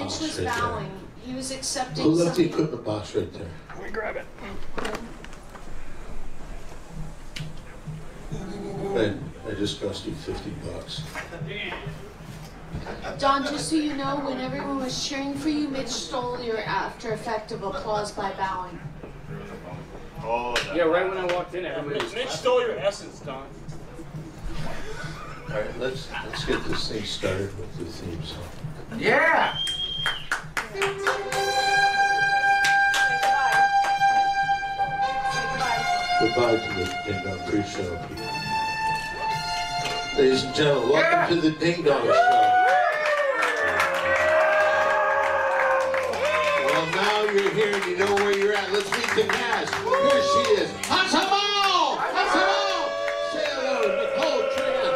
Mitch was bowing. He was accepting Pull up the equipment box right there. Let me grab it. I just cost you $50. Don, just so you know, when everyone was cheering for you, Mitch stole your after effect of applause by bowing. Oh, yeah, right when I walked in, everybody was Mitch stole your essence, Don. All right, let's get this thing started with the theme song. Yeah! Goodbye to the Ding-Dong pre-show people. Ladies and gentlemen, welcome to the Ding-Dong Show. Well, now you're here and you know where you're at. Let's meet the cast. Here she is. Hatsamo! Hatsamo! Say hello to Nicole Tran.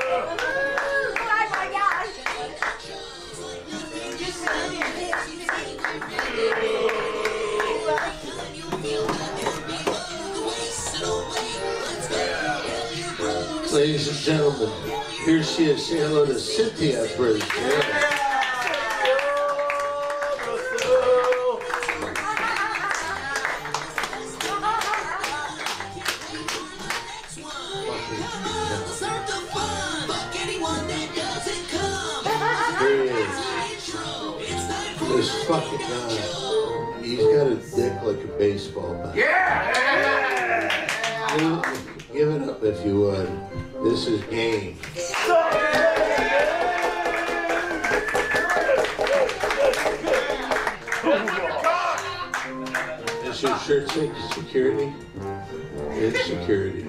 Oh my gosh. Ladies and gentlemen, here she is. Say hello to Cynthia Bridge. This fucking guy, he's got a dick like a baseball bat. Yeah! Give it up if you would. This is game. Is your shirt say security? It's security.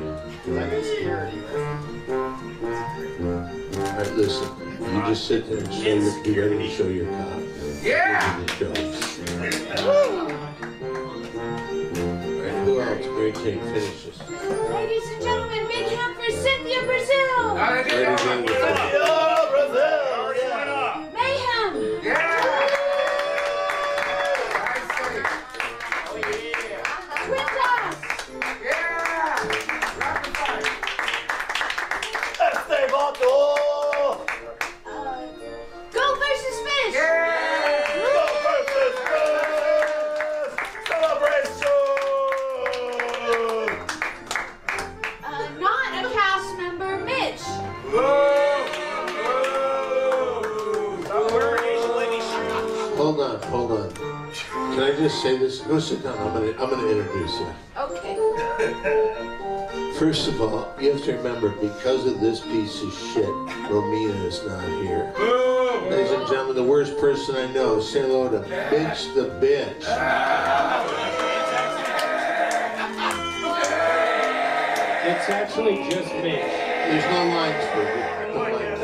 Alright, listen. You just sit there and show your, be ready to show your cock. Yeah! Alright, who else? Great Jane, finish this. Ladies and gentlemen, big hand for Cynthia Brazil! Ready to go with that. Mayhem! Yeah! Twintos! Go versus Fish! Not a cast member, Mitch. Hold on. Can I just say this? Go sit down. I'm gonna introduce you. Okay. First of all, you have to remember, because of this piece of shit, Romina is not here. Ladies and gentlemen, the worst person I know. Say hello to Bitch the Bitch. It's actually just Mitch. There's no lines for it. No lines.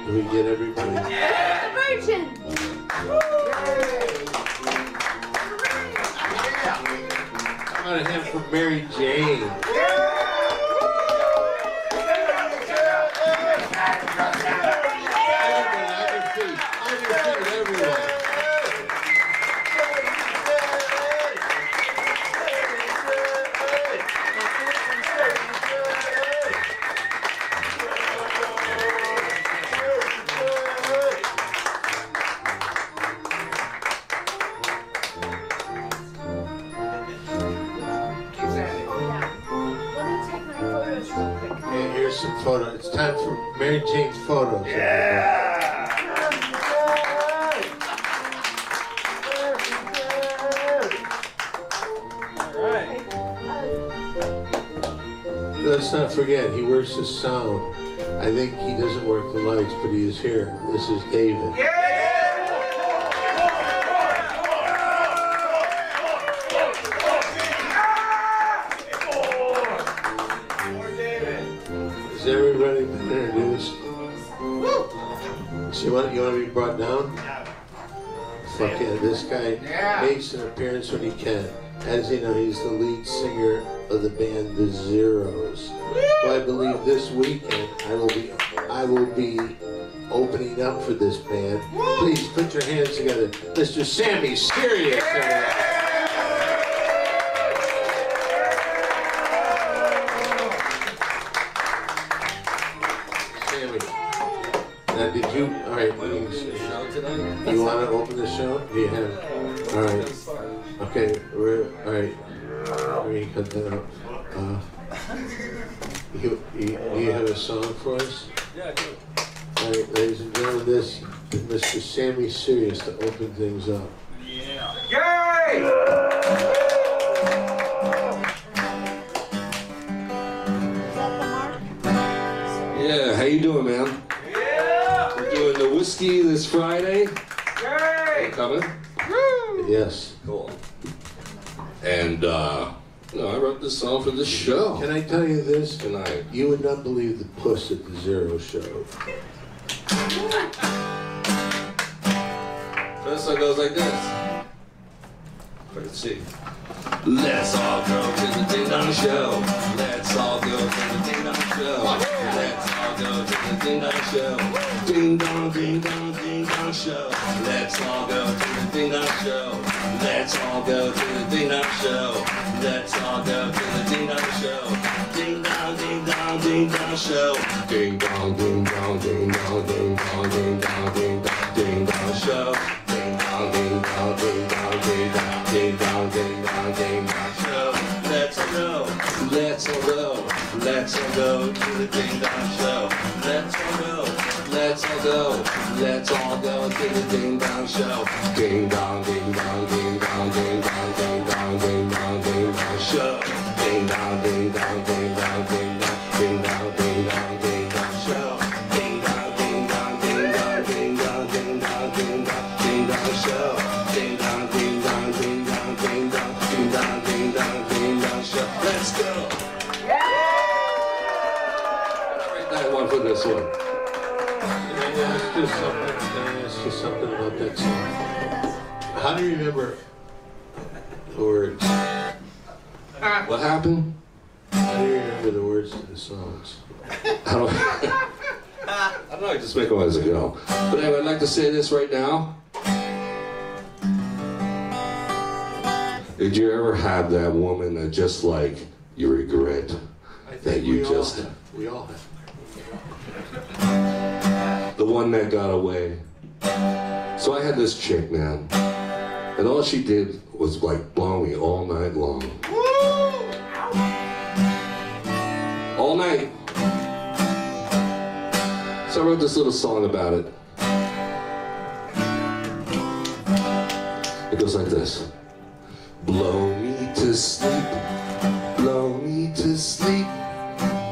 Do we get everybody? The Virgin! I'm gonna have for Mary Jane. On your feet, everyone. Some photo. It's time for Mary Jane's photos. Let's not forget, he works the sound. I think he doesn't work the lights, but he is here. This is David. Has everybody been introduced? So you want to be brought down? Fuck yeah, this guy makes an appearance when he can. As you know, he's the lead singer of the band The Zeros. Well, I believe this weekend I will be opening up for this band. Please put your hands together. Mr. Sammy Serious. Sammy. Now, did you? All right. You want to open the show? Do you have? All right. Okay. All right. Let me cut that out. You have a song for us? Yeah, I do. All right, ladies and gentlemen, this is Mr. Sammy Sirius to open things up. Yeah. Yay! Yeah, how you doing, man? Yeah! We're doing the whiskey this Friday. Yay! You coming? Yes. Cool. And, I wrote this song for this show. Can I tell you this? Tonight. You would not believe the puss at the Zero show. First song goes like this. If I can see. Let's all go to the DING-D0NG show. Let's all go to the DING-D0NG show. Let's all go to the DING-D0NG show. Ding-dong, ding-dong, ding-dong show. Let's all go to the DING-D0NG show. Let's all go to the DING-D0NG show. Let's all go to the DING-D0NG show. Ding-dong, ding-dong, ding-dong show. Ding-dong, ding-dong, ding-dong, ding-dong, ding-dong, ding-dong, ding-dong show. Ding-dong, ding-dong, ding-dong, ding-dong, ding-dong, ding-dong, ding-dong show. Let's all go, let's all go, let's all go to the DING-D0NG show. Let's all go, let's all go, let's all go to the DING-D0NG show. Ding-dong, ding-dong, ding-dong, ding-dong, ding-dong, ding-dong, ding-dong show. Ding-dong, ding-dong, ding-dong, ding-dong, ding-dong, ding-dong, ding-dong show. Ding-dong, ding-dong, ding-dong, ding-dong, ding-dong, ding-dong, ding-dong show. Ding-dong, ding-dong, ding-dong, ding-dong, ding-dong, ding-dong, ding-dong show. Let's go! I'll write that one for this one. Can I ask you something about that song? How do you remember the words? What happened? How do you remember the words to the songs? I don't know, I just make them as I go. But anyway, I'd like to say this right now. Did you ever have that woman that just like you regret that you just... We all have. The one that got away. So I had this chick, man, and all she did was like blow me all night long. All night. So I wrote this little song about it. It goes like this. Blow me to sleep, blow me to sleep,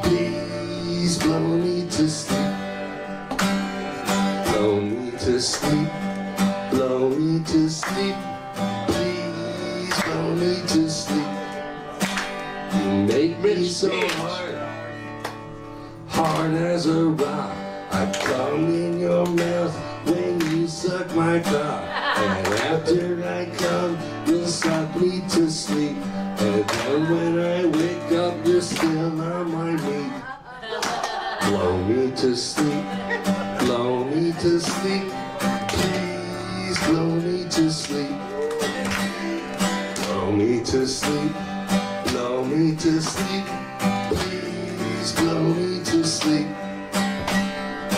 please blow me to sleep. Blow me to sleep, blow me to sleep, please blow me to sleep. You make me so hard as a rock. I come in your mouth when you suck my cock. And after I come, you'll suck me to sleep. And then when I wake up, you're still on my meat. Blow me to sleep, blow me to sleep, please blow me to sleep. Blow me to sleep, blow me to sleep, please blow me to sleep.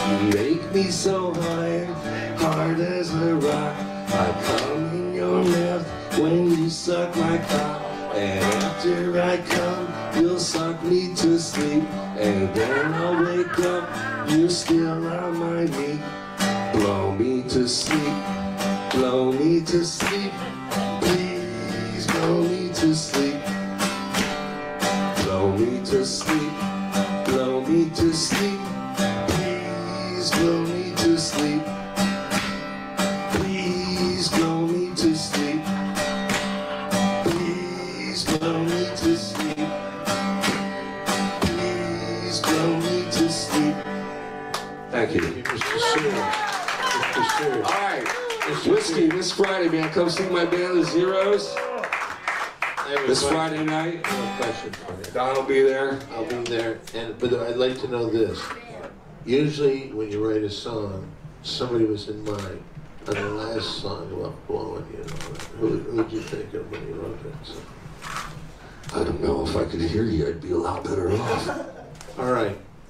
You make me so hard as a rock. I come in your mouth when you suck my cock. And after I come, you'll suck me to sleep. And then I'll wake up, you're still on my meat. Blow me to sleep, blow me to sleep, please blow me to sleep. Blow me to sleep, blow me to sleep, please blow me to sleep. Please blow me to sleep. Please blow me to sleep. Please blow me to sleep. Thank you. Mr. Sirius. Mr. Sirius. All right, whiskey this Friday, man. Come see my band, The Zeros. This Friday night. I have a question for you. Don will be there. I'll be there, but I'd like to know this. Usually, when you write a song, somebody was in mind. On the last song about blowing, you know, who'd you think of when you wrote that song? I don't know. If I could hear you, I'd be a lot better off. All right.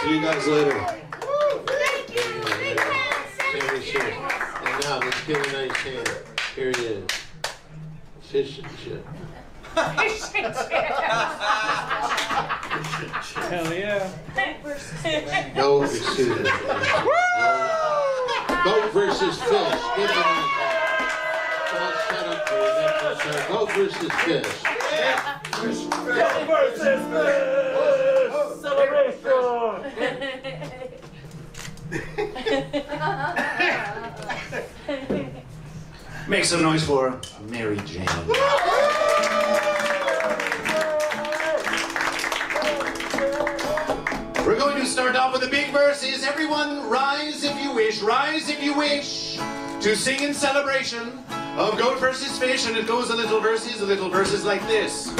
See you guys later. Thank you. Big hand. And now let's give a nice hand. Here he is. Fish and chip. Hell yeah. No, excuse me. Goat versus fish. Give him a hand. Don't shut up for a minute, sir. Goat versus fish. Goat versus fish! Celebration! Make some noise for Mary Jane. We're going to start off with the big verses. Everyone rise if you wish, rise if you wish, to sing in celebration of goat versus fish. And it goes a little verses like this.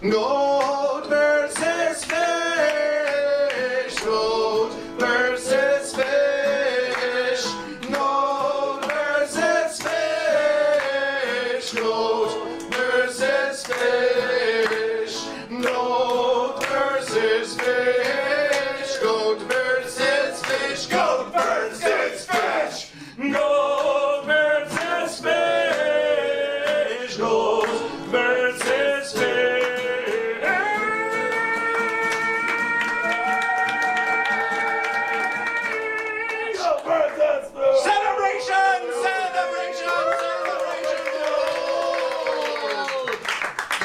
Goat versus fish, goat versus fish, goat versus fish, goat versus fish, goat versus fish, goat versus fish, goat versus fish, goat versus fish, goat versus fish. Celebration! Celebration! Celebration!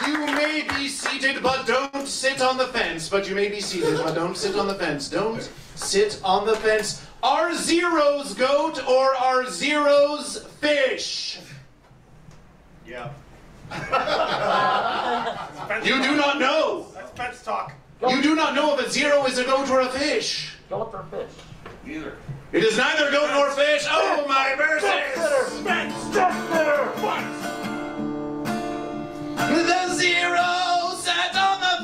You may be seated, but don't sit on the fence. But you may be seated, but don't sit on the fence. Don't sit on the fence. Are zeros goat or are zeros fish? Yeah. You do not know. That's fence talk. You do not know if a zero is a goat or a fish. Goat or fish? Neither. It is neither goat nor fish. Oh, my verses! The zero sat on the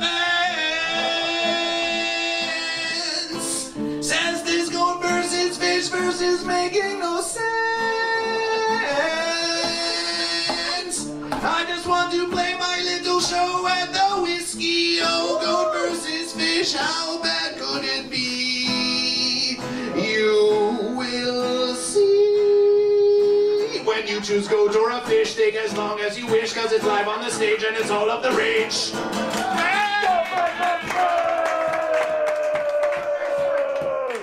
fence. Says this goat versus fish versus making no sense. I just want to play my little show at the whiskey. Oh, goat versus fish, how bad could it be? You will see. When you choose goat or a fish, take as long as you wish, cause it's live on the stage and it's all up the rage.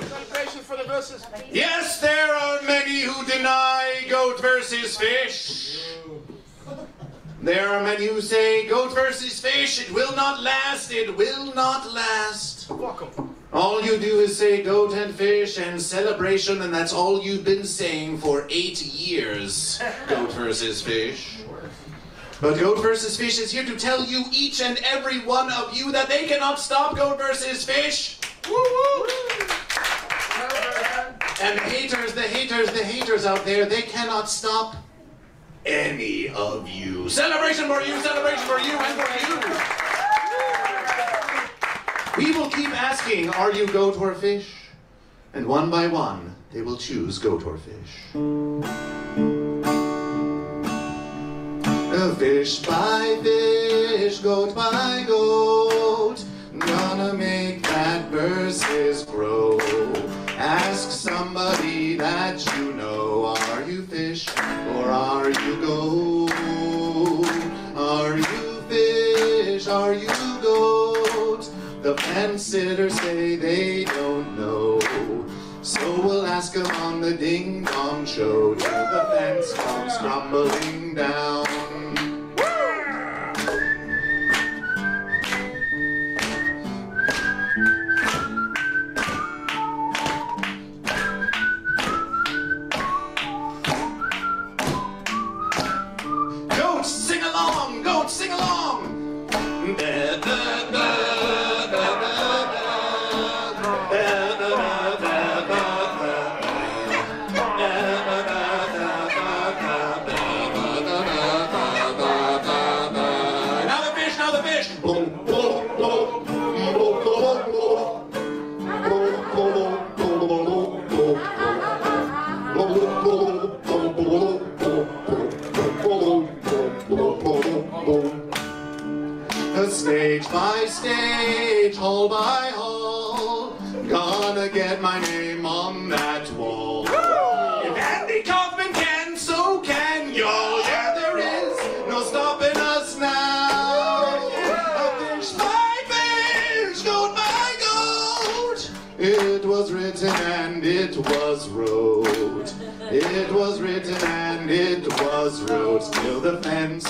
Celebration for the versus. Yes, there are many who deny goat versus fish. There are many who say goat versus fish, it will not last, it will not last. All you do is say goat and fish and celebration, and that's all you've been saying for 8 years. Goat versus fish. But goat versus fish is here to tell you, each and every one of you, that they cannot stop goat versus fish. Woo-woo. And the haters out there, they cannot stop any of you. Celebration for you, and for you. We will keep asking, are you goat or fish? And one by one, they will choose goat or fish. Fish by fish, goat by goat, gonna make that verses grow. Ask somebody that you know, are you fish or are you goat? Are you fish, are you goat? The fence sitters say they don't know. So we'll ask them on the Ding-Dong Show till the fence comes crumbling down. Goats, sing along! Goats, sing along! Now the fish! Stage by stage, hall by hall, gonna get my name on that wall. If Andy Kaufman can, so can y'all. Yeah, there is no stopping us now. A fish, my fish, goat, my goat. It was written and it was wrote. It was written and it was wrote. Till the fence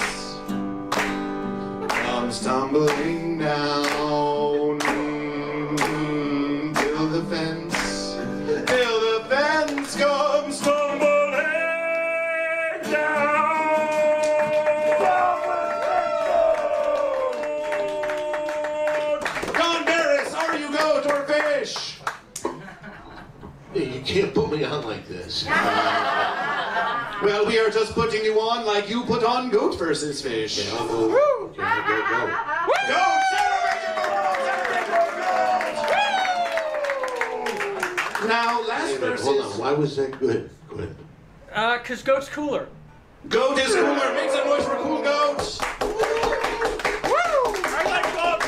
comes tumbling down. Till the fence comes tumbling down. Don Barris, are you goat or fish? Hey, you can't put me on like this. Well, we are just putting you on like you put on Goat versus Fish. Okay, I'll go. Okay, I'll go. Goat! Celebrate your goat! Now, last Wait a minute, versus... hold on. Why was that good? Good. 'Cause goat's cooler. Goat is cooler. Make some noise for Cool Goat. I like goat.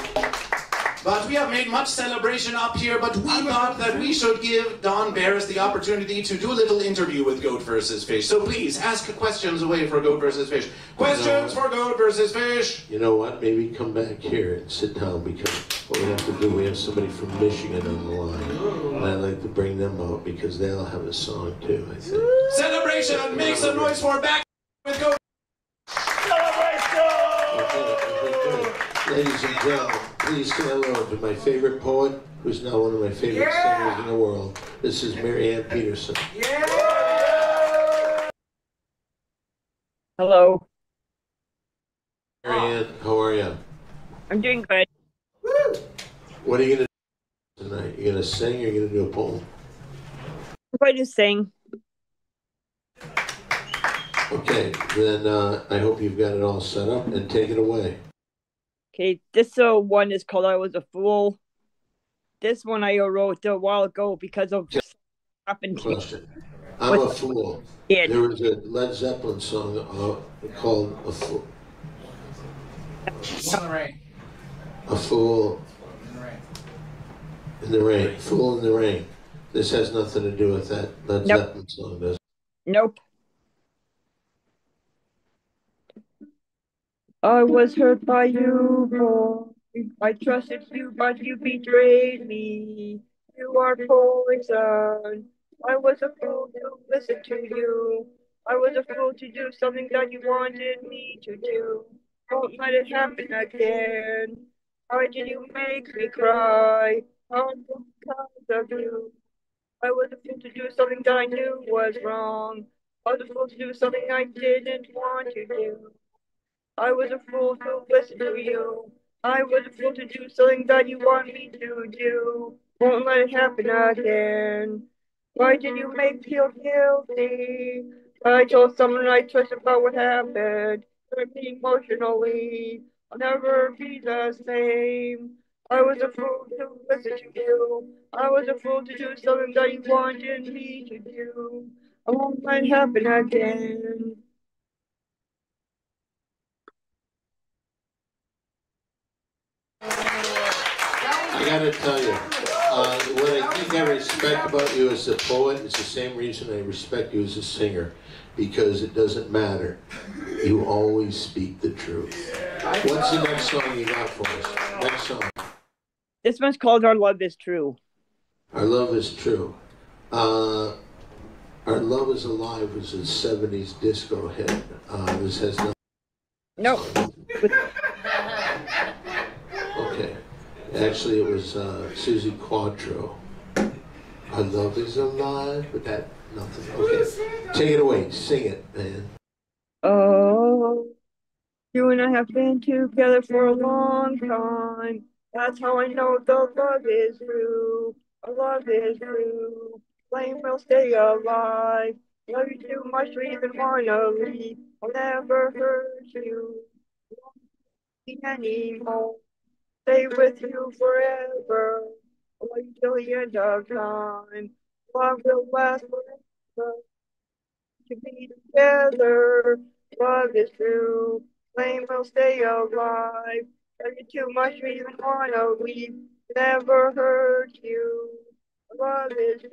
But we have made much celebration up here, but we thought that we should give Don Barris the opportunity to do a little interview with Goat versus Fish. So please, ask questions away for Goat versus Fish. Questions for Goat versus Fish. You know what? Maybe come back here and sit down, because what we have to do, we have somebody from Michigan on the line. And I'd like to bring them out because they'll have a song too, I think. Celebration! Make some noise for back with Goat. Ladies and gentlemen, please say hello to my favorite poet, who's now one of my favorite singers in the world. This is Mary Ann Peterson. Hello. Mary Ann, how are you? I'm doing good. What are you going to do tonight? You going to sing or you going to do a poem? I'm going to sing. Okay, then I hope you've got it all set up, and take it away. Okay, this one is called I Was a Fool. This one I wrote a while ago because of what happened to me. Question. I'm a fool. Yeah. There was a Led Zeppelin song called A Fool. A Fool in the Rain. Fool in the Rain. This has nothing to do with that Led Zeppelin song, does it? Nope. I was hurt by you, boy. I trusted you, but you betrayed me. You are poison. I was a fool to listen to you. I was a fool to do something that you wanted me to do. Don't let it happen again. Why did you make me cry? All because of you. I was a fool to do something that I knew was wrong. I was a fool to do something I didn't want to do. I was a fool to listen to you. I was a fool to do something that you want me to do. Won't let it happen again. Why did you make me feel guilty? I told someone I trust about what happened. Hurt me emotionally. I'll never be the same. I was a fool to listen to you. I was a fool to do something that you wanted me to do. I won't let it happen again. I gotta tell you, what I think I respect about you as a poet is the same reason I respect you as a singer, because it doesn't matter. You always speak the truth. What's the next song you got for us? Next song. This one's called Our Love Is True. Our Love Is True. Our Love Is Alive was a 70s disco hit. This has nothing. Nope. Okay. Actually, it was Susie Quatro. Our love is alive, but that, nothing. Okay. Take it away. Sing it, man. Oh, you and I have been together for a long time. That's how I know the love is true. Our love is true. Flame will stay alive. Love you too much to even wanna leave. I'll never hurt you anymore. Stay with you forever. I'll love you till the end of time. Love will last forever. To be together, love is true. Flame will stay alive. Love you too much, we even wanna leave. Never hurt you. love is true.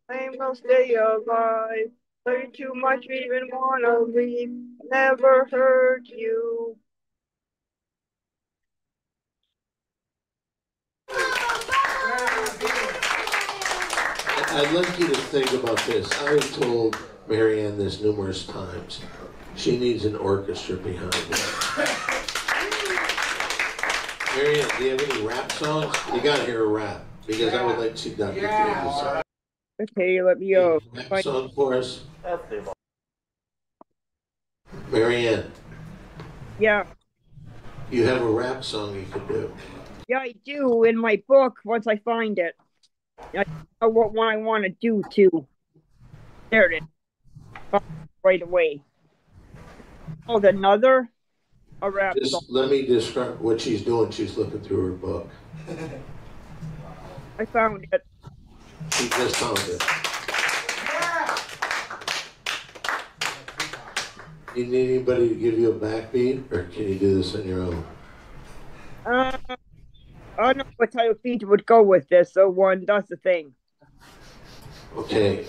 Flame will stay alive. Love you too much, even wanna leave. Never hurt you. I'd like you to think about this. I've told Marianne this numerous times. She needs an orchestra behind her. Marianne, do you have any rap songs? You gotta hear a rap, because I would like to see Dr. Davis. Okay, let me Rap song for us. Marianne, Yeah. you have a rap song you could do. Yeah, I do in my book once I find it. I know what one I want to do too. There it is. Right away. Oh, another? A rap song. Just let me describe what she's doing. She's looking through her book. I found it. She just found it. You need anybody to give you a backbeat, or can you do this on your own? I don't know what type of beat would go with this, so that's the thing. Okay.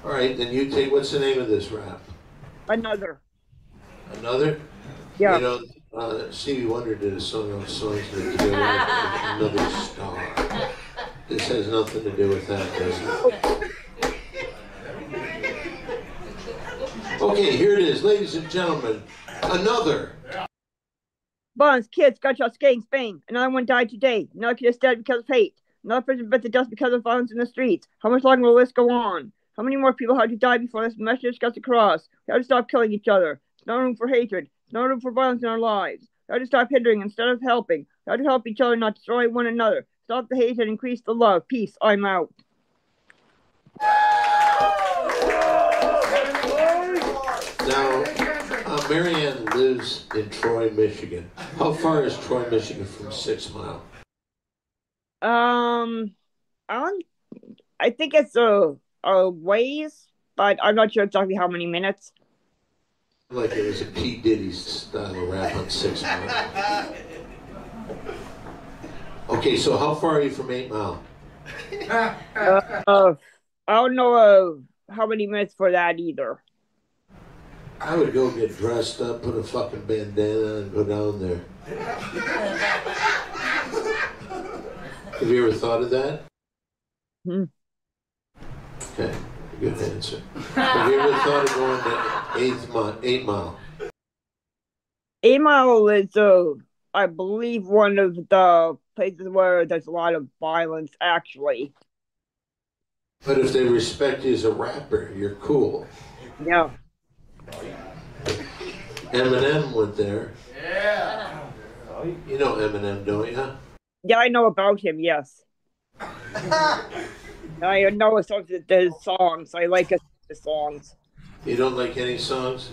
All right, then you take, what's the name of this rap? Another. Another? Yeah. You know, Stevie Wonder did a song on songs that together with Another Star. This has nothing to do with that, does it? Okay, here it is, ladies and gentlemen. Another. Buns, kids, gunshots, skating, Spain. Another one died today. Another kid is dead because of hate. Another person bit the dust because of violence in the streets. How much longer will this go on? How many more people have to die before this message gets across? We have to stop killing each other. There's no room for hatred. There's no room for violence in our lives. We have to stop hindering instead of helping. We have to help each other, not destroy one another. Stop the hate and increase the love. Peace. I'm out. Now, Marianne lives in Troy, Michigan. How far is Troy, Michigan from 6 Mile? I think it's a ways, but I'm not sure exactly how many minutes. Like it was a P. Diddy style of rap on 6 Mile. Okay, so how far are you from 8 Mile? I don't know how many minutes for that either. I would go get dressed up, put a fucking bandana, and go down there. Have you ever thought of that? Hmm. Okay, good answer. Have you ever thought of going to 8 Mile? 8 Mile is, I believe, one of the places where there's a lot of violence, actually. But if they respect you as a rapper, you're cool. Yeah. Eminem went there. Yeah. You know Eminem, don't you? Yeah, I know about him, yes. I know some of his songs. I like his songs. You don't like any songs?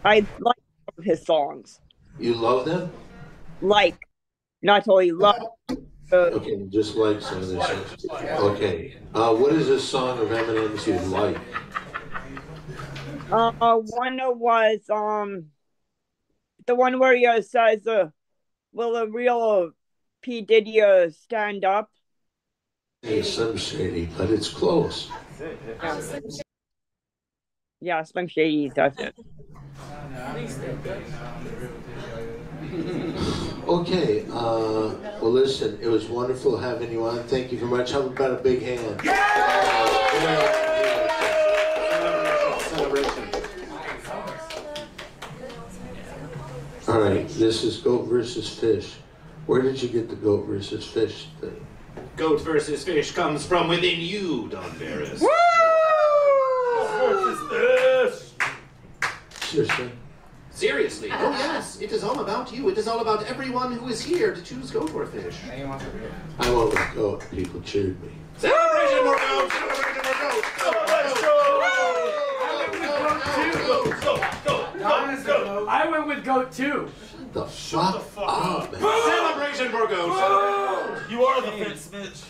I like some of his songs. You love them? Like. Not totally love. Okay, just like some of their songs. Okay. What is a song of Eminem's you like? One was the one where he says, "Will a real P. Diddy stand up?" Hey, Slim Shady, but it's close. Yeah, Slim Shady, that's it. Okay, well listen, it was wonderful having you on. Thank you very much. How about a big hand? All right, this is goat versus fish. Where did you get the goat versus fish thing? Goat versus fish comes from within you, Don Barris. Seriously? Seriously? Oh yes, it is all about you. It is all about everyone who is here to choose goat or fish. I went with goat. People cheered me. Celebration for goat! Celebration for goat! I went with goat too. The fuck up, man. Celebration for goat! You are the fence, Mitch.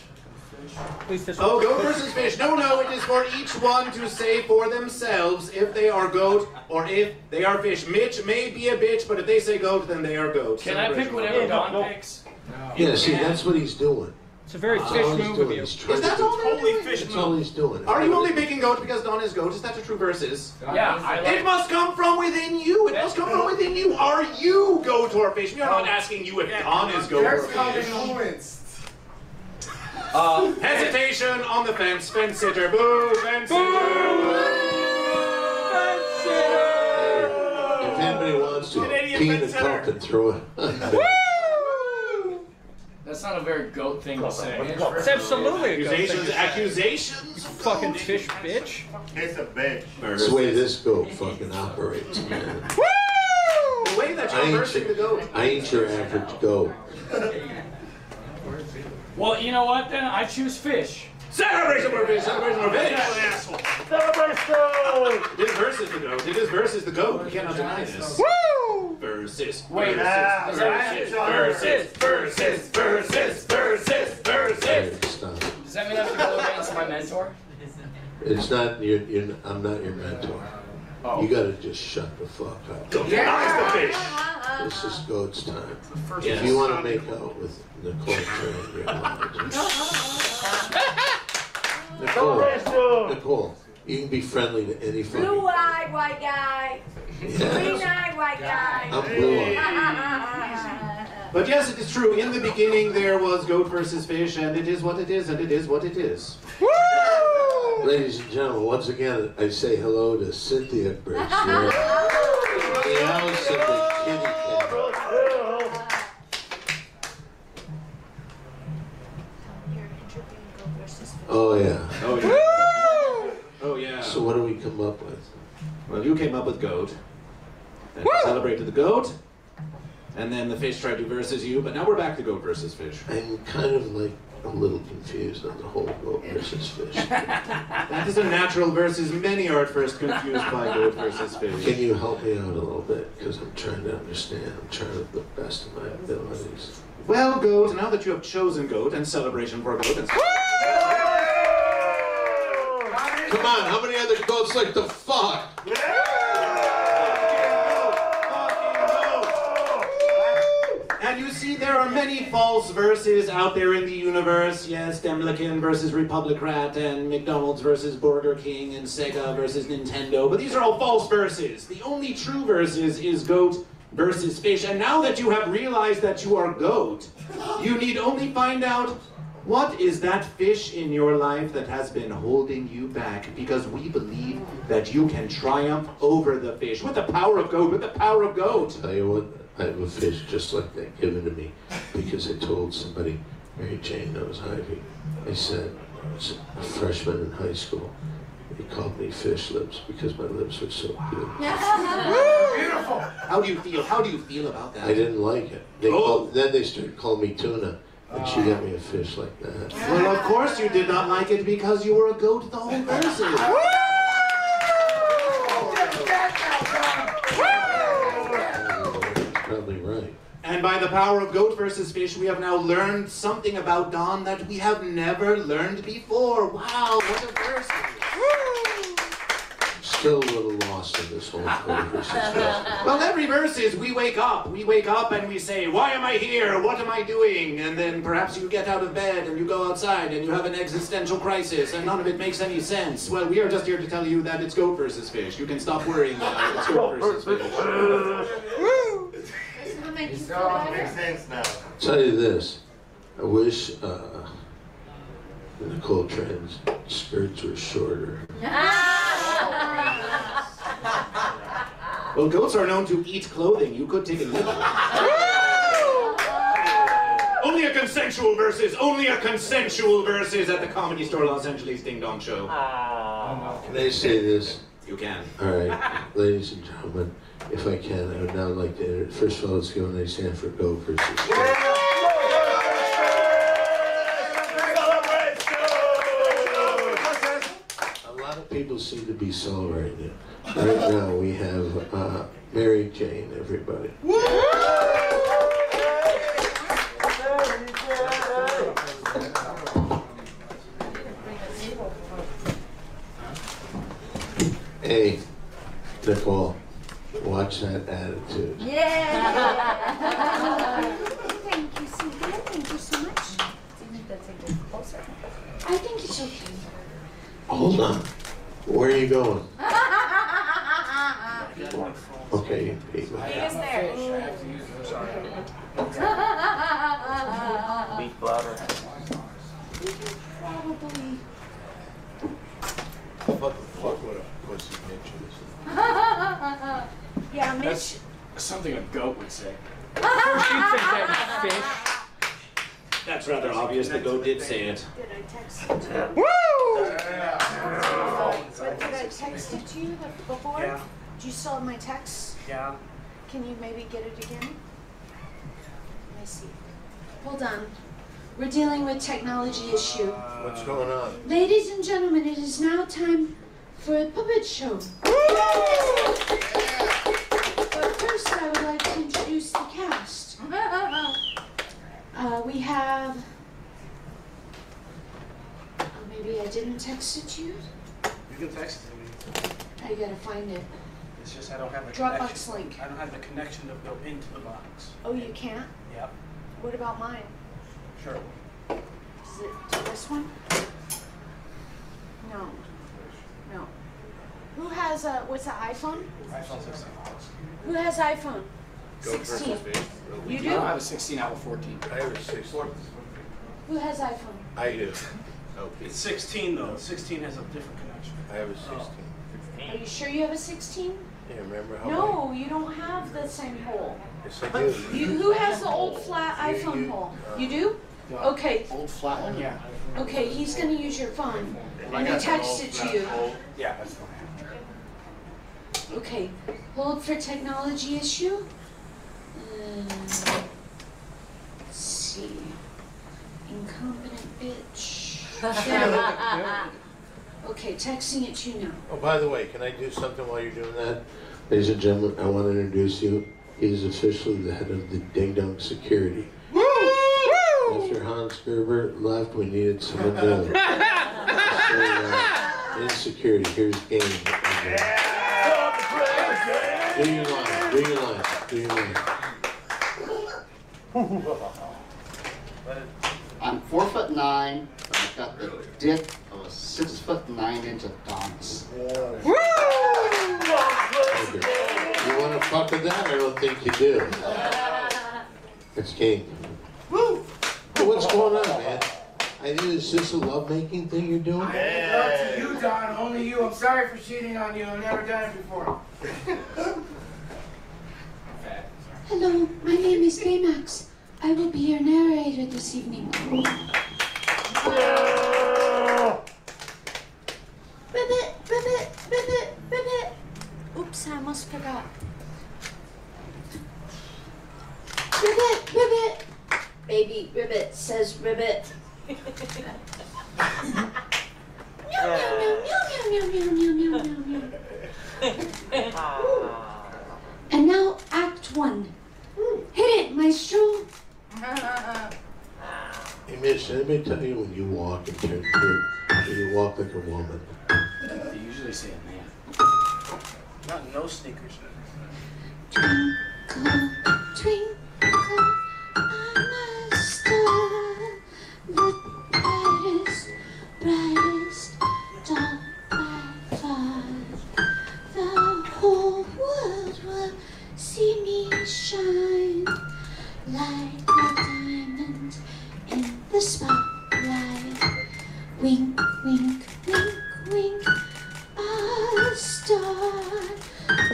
Oh, goat versus fish. No, it is for each one to say for themselves if they are goat or if they are fish. Mitch may be a bitch, but if they say goat, then they are goat. Can I pick whatever Don picks? Yeah, see, that's what he's doing. It's a very That's fish all he's move doing. of you. He's trying Is that to all be- they're Totally doing? fish That's all move. he's doing. Are you only picking goat because Don is goat? Is that a true versus? Yeah, I like It must come from within you. It must come from within you. Are you goat or fish? We are not asking you if Don is goat or fish. Hesitation on the fence. Fence sitter. Boo. Fence sitter. If anybody wants to, Canadian pee in the fence sitter. cup and throw it. That's not a very goat thing to say. It's absolutely a good thing to say. Accusations. Fucking fish bitch. It's a bitch. That's the way this goat fucking operates, man. The way that I you're ain't versing the goat. I ain't your average goat. Well, you know what then? I choose fish. Celebration for fish. Celebration for fish. Asshole. It is versus the goat. It is versus the goat. We cannot deny this. Woo! Versus. Wait, versus. Hey, stop. Does that mean I have to go against my mentor? It's not I'm not your mentor. Oh. You gotta just shut the fuck up. Don't deny the fish. This is goat's time. Yes. If you want to make out with Nicole Tran, you're allowed. Nicole, you can be friendly to any fucking. Blue-eyed white guy. Yes. Green-eyed white guy. I'm blue-eyed. But yes, it is true. In the beginning, there was goat versus fish, and it is what it is, and it is what it is. Ladies and gentlemen, once again, I say hello to Cynthia Briggs. The house of the kitty cat. Oh yeah. Oh yeah. Oh yeah. So what do we come up with? Well, you came up with goat. And we celebrated the goat. And then the fish tried to versus you, but now we're back to goat versus fish. I'm kind of like a little confused on the whole goat versus fish. That is a natural versus many are at first confused by goat versus fish. Can you help me out a little bit? Because I'm trying to understand. I'm trying to the best of my abilities. Well, goat, now that you have chosen goat and celebration for goat and Come on, how many other goats like the fuck? And you see, there are many false verses out there in the universe. Yes, Demlikin versus Republicrat, and McDonald's versus Burger King, and Sega versus Nintendo. But these are all false verses. The only true verses is goat versus fish. And now that you have realized that you are goat, you need only find out what is that fish in your life that has been holding you back, because we believe that you can triumph over the fish with the power of goat, with the power of goat. Tell you what, I have a fish just like that given to me because I told somebody, Mary Jane, that was Ivy. I said, I was a freshman in high school. They called me fish lips because my lips were so beautiful. Beautiful. How do you feel? How do you feel about that? I didn't like it. Then they started calling me tuna, and she got me a fish like that. Well, of course you did not like it because you were a goat the whole verses. Probably right. And by the power of goat versus fish, we have now learned something about Don that we have never learned before. Wow, what a verse. Still a little lost in this whole goat versus fish. Well, every verse is we wake up and we say, why am I here? What am I doing? And then perhaps you get out of bed and you go outside and you have an existential crisis and none of it makes any sense. Well, we are just here to tell you that it's goat versus fish. You can stop worrying now. It's goat versus fish. Makes sense now. I'll tell you this, I wish Nicole Tran's skirts were shorter. Well, goats are known to eat clothing. You could take a nibble. Only a consensual versus at the Comedy Store Los Angeles Ding-Dong Show. Can I say this? You can. All right, ladies and gentlemen, if I can, I would now like to, first of all, let's go and they stand for goat versus fish. A lot of people seem to be celebrating it. Right now we have Mary Jane, everybody. Hey, Nicole, watch that attitude. Yeah. Thank you, Cynthia. Thank you so much. to get closer. I think it's okay. Hold on. Where are you going? Okay. He is there. Beef bladder. We can probably. What the fuck would a pussy Mitch is? Yeah, Mitch. That's something a goat would say. First you'd think that was fish. That's rather obvious. The goat did say it. Did I text it to you? Woo! But did I text it to you before? Yeah. Do you still have my text? Yeah. Can you maybe get it again? Let me see. Hold on. We're dealing with technology issue. What's going on? Ladies and gentlemen, it is now time for a puppet show. But first, I would like to introduce the cast. We have. Oh, maybe I didn't text it to you. You can text it to me. I gotta find it. It's just I don't have the Dropbox connection. link. I don't have the connection to go into the box. Oh, you can't? Yep. What about mine? Sure. Is it this one? No. No. Who has a, what's the iPhone? iPhone 16. Who has iPhone? 16. You I do? don't have a 16, I have a 14. I have a 16. Who has iPhone? I do. It's 16 though. 16 has a different connection. I have a 16. Are you sure you have a 16? Yeah, remember how No, you don't have the same hole. Yes, I do. Who has the old flat iPhone hole? You do? Okay. Old flat one? Yeah. Okay, he's gonna use your phone. And he texted to you. Yeah, that's fine. Okay, hold for technology issue. Let's see. Incompetent bitch. Okay, texting it to you now. Oh, by the way, can I do something while you're doing that? Ladies and gentlemen, I want to introduce you. He's officially the head of the DING-D0NG Security. After Hans Gerber left, we needed someone new. So, in security, here's Game. Do your line, do your line, do your line. I'm 4'9", but I've got the dick of a 6'9" donks. You want to fuck with that? I don't think you do. It's Game. Woo! What's going on, man? I knew it's just a lovemaking thing you're doing? Love to you, Don. Only you. I'm sorry for cheating on you. I've never done it before. Hello, my name is Baymax. I will be your narrator this evening. Ribbit, ribbit, ribbit, ribbit. Oops, I almost forgot. Ribbit, ribbit. Baby Ribbit says ribbit. Meow, meow, meow, meow, meow, meow, meow, meow, meow. And now, Act 1. Hit it, maestro. Hey, Mitch, let me tell you when you walk and turn through, you walk like a woman. They usually say a man. Not no sneakers. Twinkle, twinkle, I'm a star. The brightest, brightest star by far. The whole world will see me shine like a diamond in the spotlight. Wink, wink, wink, wink, a star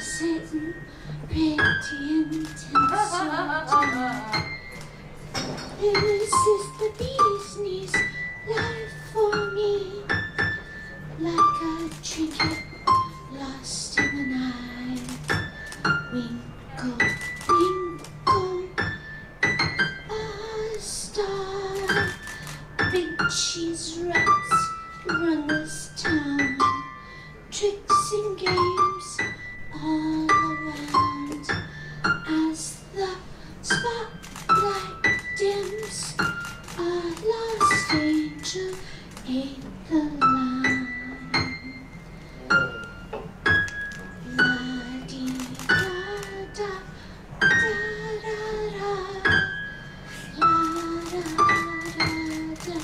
sitting pretty intense. This is the bee's knees life for me, like a trinket lost in the night. Winkle, winkle, a star. Big cheese rats run this town. Tricks and games all around. As the spotlight dims, a lost angel ate the line. La-dee-da-da, da-da-da, la-da-da-da.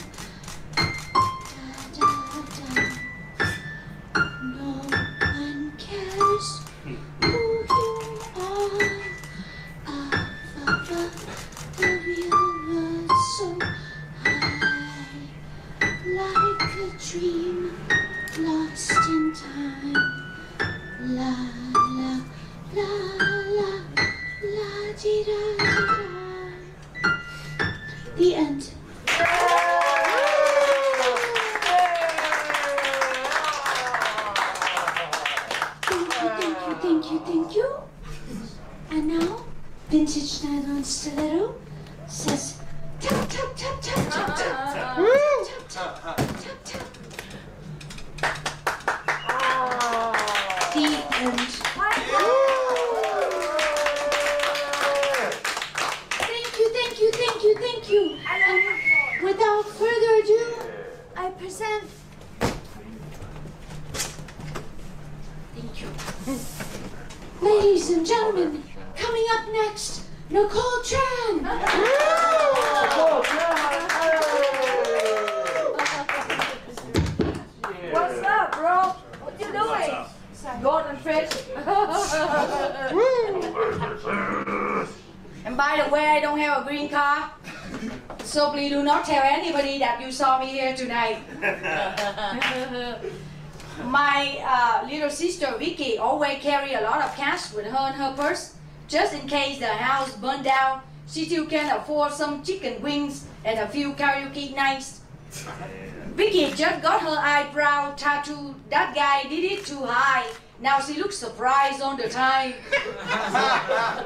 a dream lost in time. La la la la la dee da dee da. The end. Thank you. And now, vintage nylon stiletto says tap tap tap tap tap tap tap tap tap tap. The end. Thank you. And without further ado, I present. Thank you. Ladies and gentlemen, coming up next, Nicole Tran. What's up, bro? What you doing? Golden fish. And by the way, I don't have a green car, so please do not tell anybody that you saw me here tonight. My little sister Vicky always carry a lot of cash with her in her purse, just in case the house burned down. She still can afford some chicken wings and a few karaoke nights. Vicky just got her eyebrow tattoo. That guy did it too high. Now she looks surprised all the time.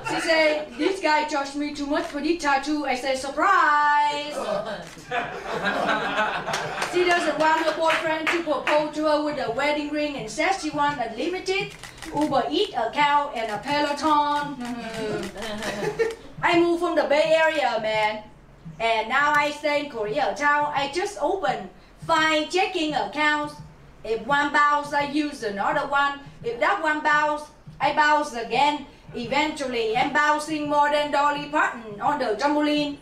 She said, this guy charged me too much for this tattoo. I said, surprise! She doesn't want her boyfriend to propose to her with a wedding ring and says she wants a limited Uber Eats account and a Peloton. I moved from the Bay Area, man. And now I stay in Koreatown. I just opened 5 checking accounts. If one bounce, I use another one. If that one bounce, I bounce again. Eventually, I'm bouncing more than Dolly Parton on the trampoline.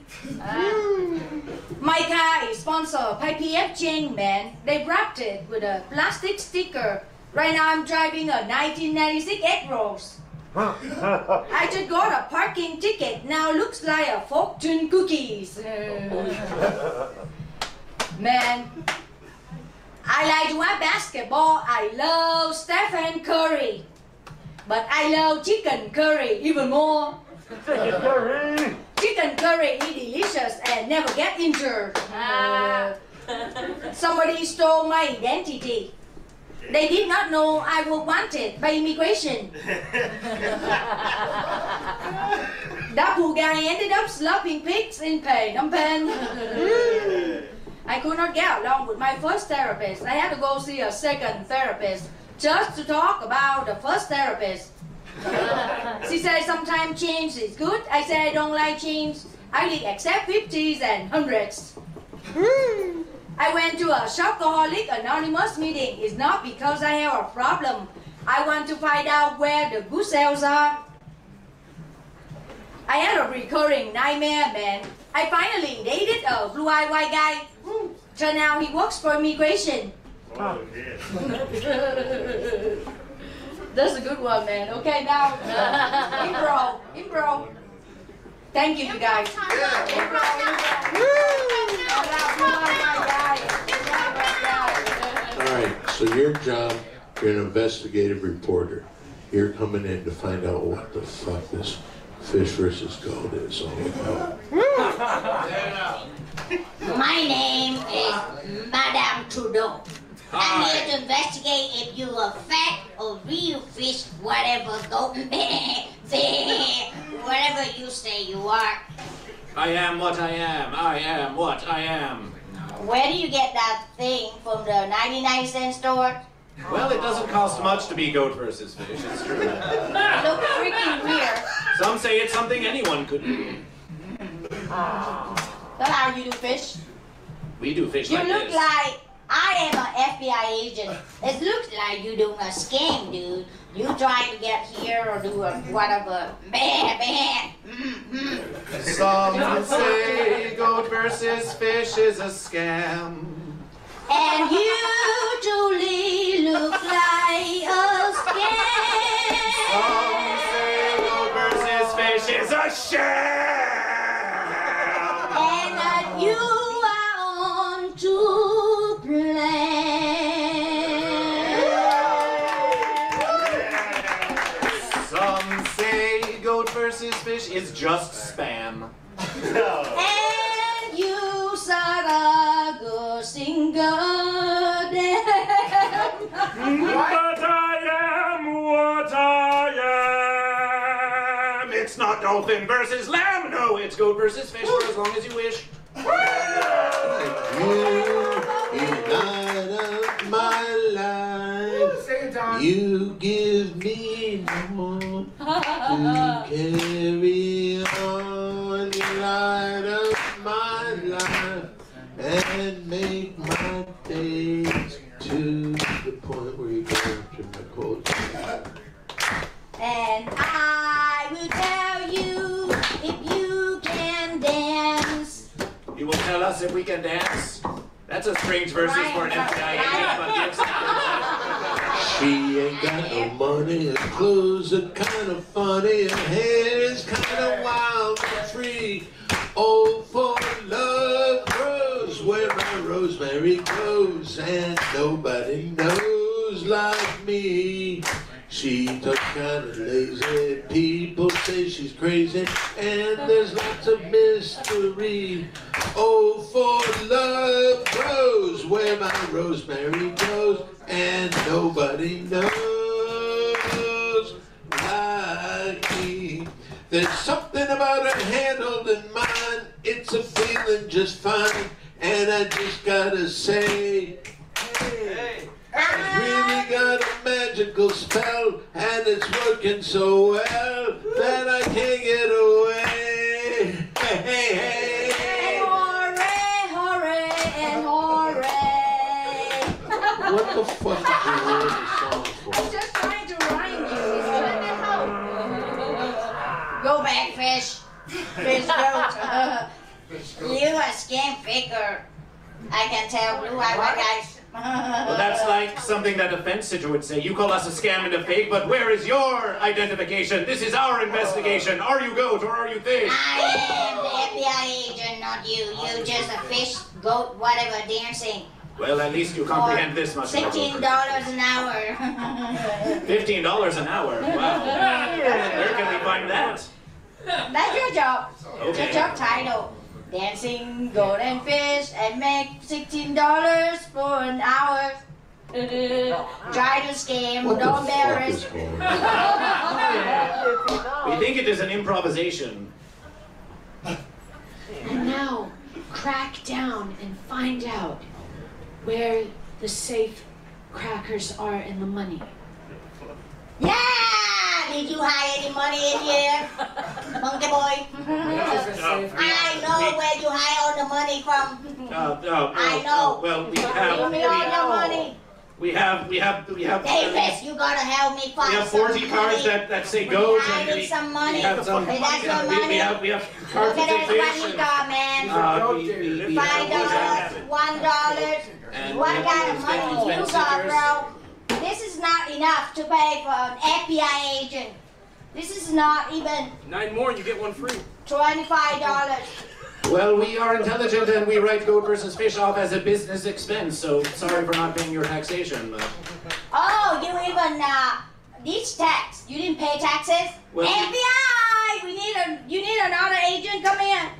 My car is sponsored by PF Chang, man. They wrapped it with a plastic sticker. Right now, I'm driving a 1996 X-Rose. I just got a parking ticket. Now looks like a fortune cookies. Man. I like to watch basketball. I love Stephen Curry. But I love chicken curry even more. Chicken curry is delicious and never get injured. Somebody stole my identity. They did not know I was wanted by immigration. That poor guy ended up slopping pigs in Phnom Penh. I could not get along with my first therapist. I had to go see a second therapist just to talk about the first therapist. She said sometimes change is good. I said I don't like change. I only accept 50s and 100s. I went to a Shopaholic Anonymous meeting. It's not because I have a problem. I want to find out where the good sales are. I had a recurring nightmare, man. I finally dated a blue-eyed white guy. Turned out he works for immigration. Oh, yeah. That's a good one, man. Okay, now, impro. Thank you, you guys. Alright, so your job, you're an investigative reporter. You're coming in to find out what the fuck this fish versus goat is all about. My name is Madame Trudeau. I'm here to investigate if you are fat or real fish, whatever goat, whatever you say you are. I am what I am. I am what I am. Where do you get that thing from the 99-cent store? Well, it doesn't cost much to be goat versus fish, it's true. Look freaking weird. Some say it's something anyone could do. That's how you do fish? We do fish You like look this. like I am an FBI agent. It looks like you doing a scam, dude. You trying to get here or do a whatever. Some say goat versus fish is a scam. And you truly look like a scam. Some say goat versus fish is a sham. And that you are on to play. is just spam. And you said a good singer. What I am. It's not dolphin versus lamb. No, it's goat versus fish for as long as you wish. You light up my life. You give me more to carry on. You light up my life and make my days to the point where you go after my cold. And I will tell you if you can dance. You will tell us if we can dance? That's a strange versus for an FBI agent, but gives She ain't got no money, her clothes are kind of funny, her hair is kind of wild and free. Oh, for love grows where my rosemary grows, and nobody knows like me. She took kind of lazy, people say she's crazy, and there's lots of mystery. Oh, for love grows where my rosemary grows, and nobody knows like me. There's something about her hand holding mine, it's a feeling just fine, and I just gotta say, hey. It's really got a magical spell, and it's working so well that I can't get away. Hey, hey, hey. And hooray, hooray, and hooray. What the fuck did you write the song for? I'm just trying to rhyme you. Go back, fish. Fish goat. You a scam faker. I can tell blue-eyed white guys. Well, that's like something that a fence sitter would say. You call us a scam and a fake, but where is your identification? This is our investigation. Are you goat or are you fish? I am the FBI agent, not you. You just a fish, goat, whatever, dancing. Well, at least you comprehend this much. $16 an hour. $15 an hour? Wow. Where can we find that? That's your job. Okay. Your job title. Dancing goat and fish and make $16 for an hour. Try to scam, don't embarrass. We think it is an improvisation. And now, crack down and find out where the safe crackers are in the money. Yeah! Did you hide any money in here? Monkey boy? I know where you hide all the money from. I know. Well, we Give me all your money. We have. Davis, you gotta help me find We have some 40 cards money. that say goat. I need some money. We have some. That's your money. We have cards Look that at say this fish. one you got, man. $5, $1. What kind of money you got, bro? This is not enough to pay for an FBI agent. This is not even 9 more, you get 1 free. $25. Well, we are intelligent and we write goat versus fish off as a business expense, so sorry for not paying your taxation. But... Oh, you even this tax. You didn't pay taxes? Well, FBI! You need another agent. Come here.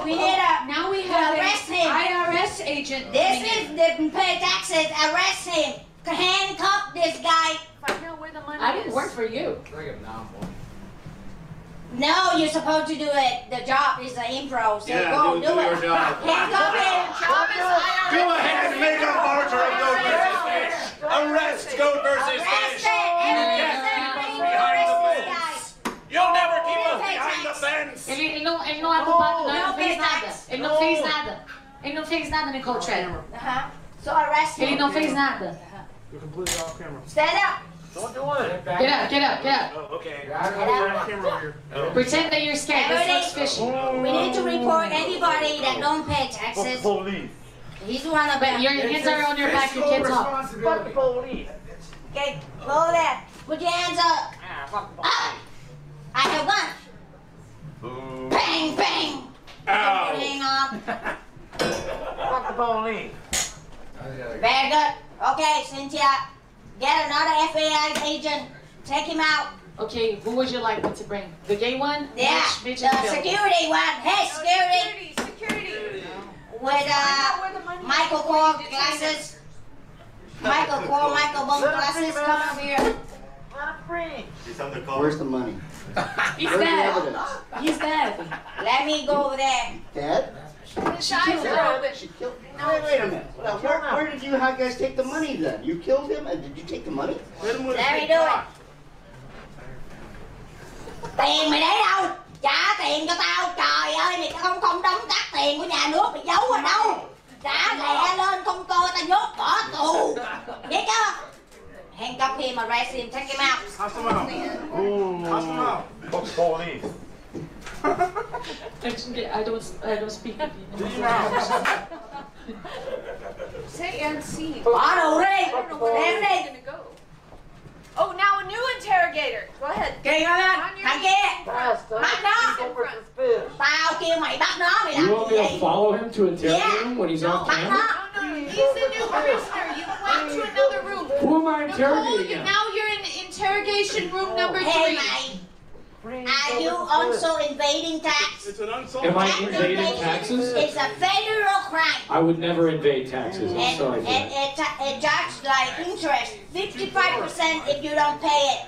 We need a. Now we have arrest an him. IRS agent. This is didn't pay taxes. Arrest him. Handcuff this guy. Find out where the money I didn't is. work for you. No, you're supposed to do it. The job is an improv, so Yeah, go do do your it. job. Handcuff him. Go ahead and make a martyr of goat versus fish. Arrest goat versus fish. You can't keep us behind the fence. You'll never keep us behind the fence. Ele não é culpado, não. Ele não fez nada. Ele não fez nada. Ele não fez nada, Nicole Trevor. So arrest him. Ele não fez nada. You're completely off camera. Stand up. Don't do it. Get up, get up, get up. Oh, okay. Pretend that you're scared. This looks fishy. We need to report anybody that don't pay taxes. Police. He's one of them. Your hands are on your back, your kids off. Fuck police. Okay, go there. Put your hands up. Up. I have one. Bang, bang. Ow. Hang on. Fuck the police. Very good. Okay, Cynthia. Get another FBI agent. Take him out. Okay, who would you like me to bring? The gay one? Yeah, Mitch the security one. Hey, security. With Michael Kors glasses. Michael Bone glasses, come over here. Where's the money? He's Where's the dead. evidence? He's dead. Let me go over there. Dead? She killed him. She killed him? Wait a minute. Where did you guys take the money then? You killed him and did you take the money? Let me do it. Tiền mày đấy đâu? Trả tiền cho tao. Trời ơi, mày không đóng cắt tiền của nhà nước, mày giấu ở đâu? Trả lẹ lên không coi tao nhốt bỏ tù. Biết chưa? Handcuff him, arrest him, take him out. Toss him out. Toss him out. Fuck police. Actually, I don't speak. Say and see. Bỏ đồ đi. Where Đem are đi. you gonna go? Oh, now a new interrogator. Go ahead. Kìa lên, thằng kia. Bắt nó. Tao kêu mày bắt nó, mày làm You want gì me vậy? to follow him to interrogate him when he's off Bắt camera? nó. No, he's a new prisoner. You went to another room. Who am I interrogating Nicole, him? now you're in interrogation room number 3. Hey, mate. Are you also invading tax? It's an unsolved Am I invading taxes? It's a federal crime. I would never invade taxes. I'm sorry. for that. It charges like interest, 55% if you don't pay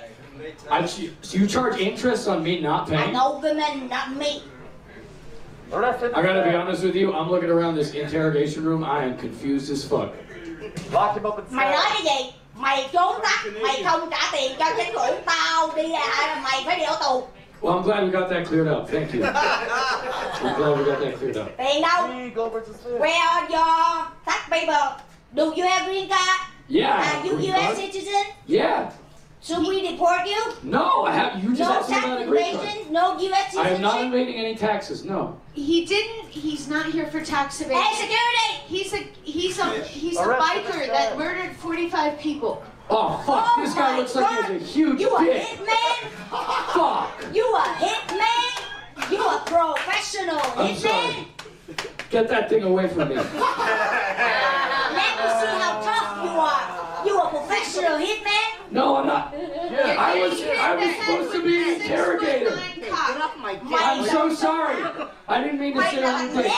it. So you charge interest on me not A paying? nobleman, not me. I gotta be honest with you, I'm looking around this interrogation room, I am confused as fuck. Mày nói cái gì? Mày trốn tắt, mày không trả tiền cho chính phủ, tao đi mày phải đi ở tù. Well, I'm glad we got that cleared up. Thank you. I'm glad we got that cleared up. Tiền đâu? Where are your tax people? Do you have green card? Yeah. I Are have you a green US card. citizen? Yeah. Should we deport you? No, I have. You just No asked me tax about a green card. invasion? No US citizenship? I am not invading any taxes. No. He's not here for tax evasion. Hey, security! He's a biker that murdered 45 people. Oh fuck! Oh This guy my looks like he has a huge You a dick. hitman? Fuck! You a hitman? You a professional I'm hitman? sorry. Get that thing away from me. Let me see how tough you are. You a professional hitman? No, I'm not. I was supposed to be an interrogator. Get off my dick. I'm so sorry. I didn't mean to Mày sit là on thằng your dick.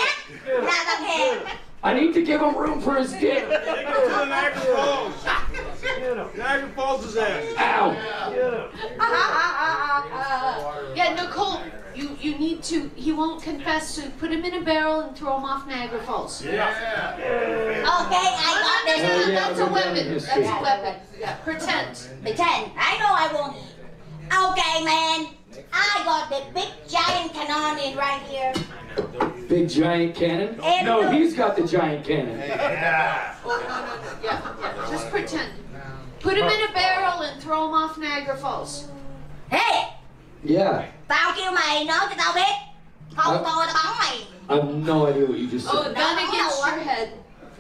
ghét, là thằng hèn. I need to give him room for his dick. Take him to the Niagara Falls. Niagara Falls is there. Ow. Yeah, Nicole, you need to. He won't confess, so put him in a barrel and throw him off Niagara Falls. Okay, I got this. Hell yeah, That's a we're done weapon. with That's history. a weapon. Yeah, pretend. Pretend. I know I won't eat. Okay, man. I got the big giant cannon in right here. Big giant cannon? And No, look. he's got the giant cannon. Yeah. Oh, no. Yeah. Just pretend. Put him in a barrel and throw him off Niagara Falls. Hey, Yeah. tao kêu mày nói cho tao biết. Không thôi tao bắn mày. I have no idea what you just Oh, said. gun against your head.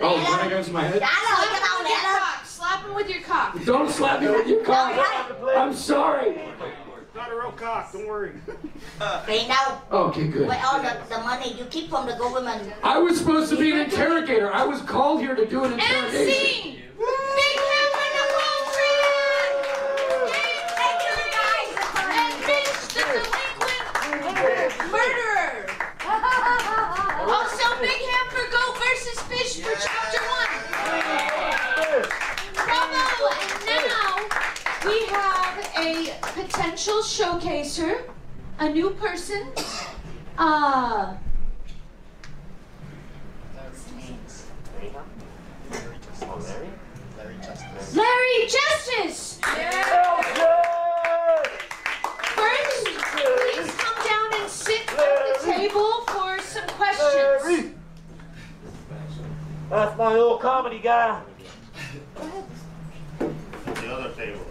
Oh, gun against my head? Trả lời cho tao lẹ lên. Slap him with your cock. Don't slap me with your cock. I'm sorry. Not a real cock, don't worry. Tiền đâu? Okay, good. Where all the money you keep from the government? I was supposed to be an interrogator. I was called here to do an And interrogation. scene! Big hand for Nicole Freeman! Thank you guys. And Mitch, the delinquent murderer! Also, big hand for Goat versus Fish for Chapter 1. Bravo! And now we have a potential showcaser, a new person. Larry Justice! First, please come down and sit at the table for some questions. That's my old comedy guy. The other table.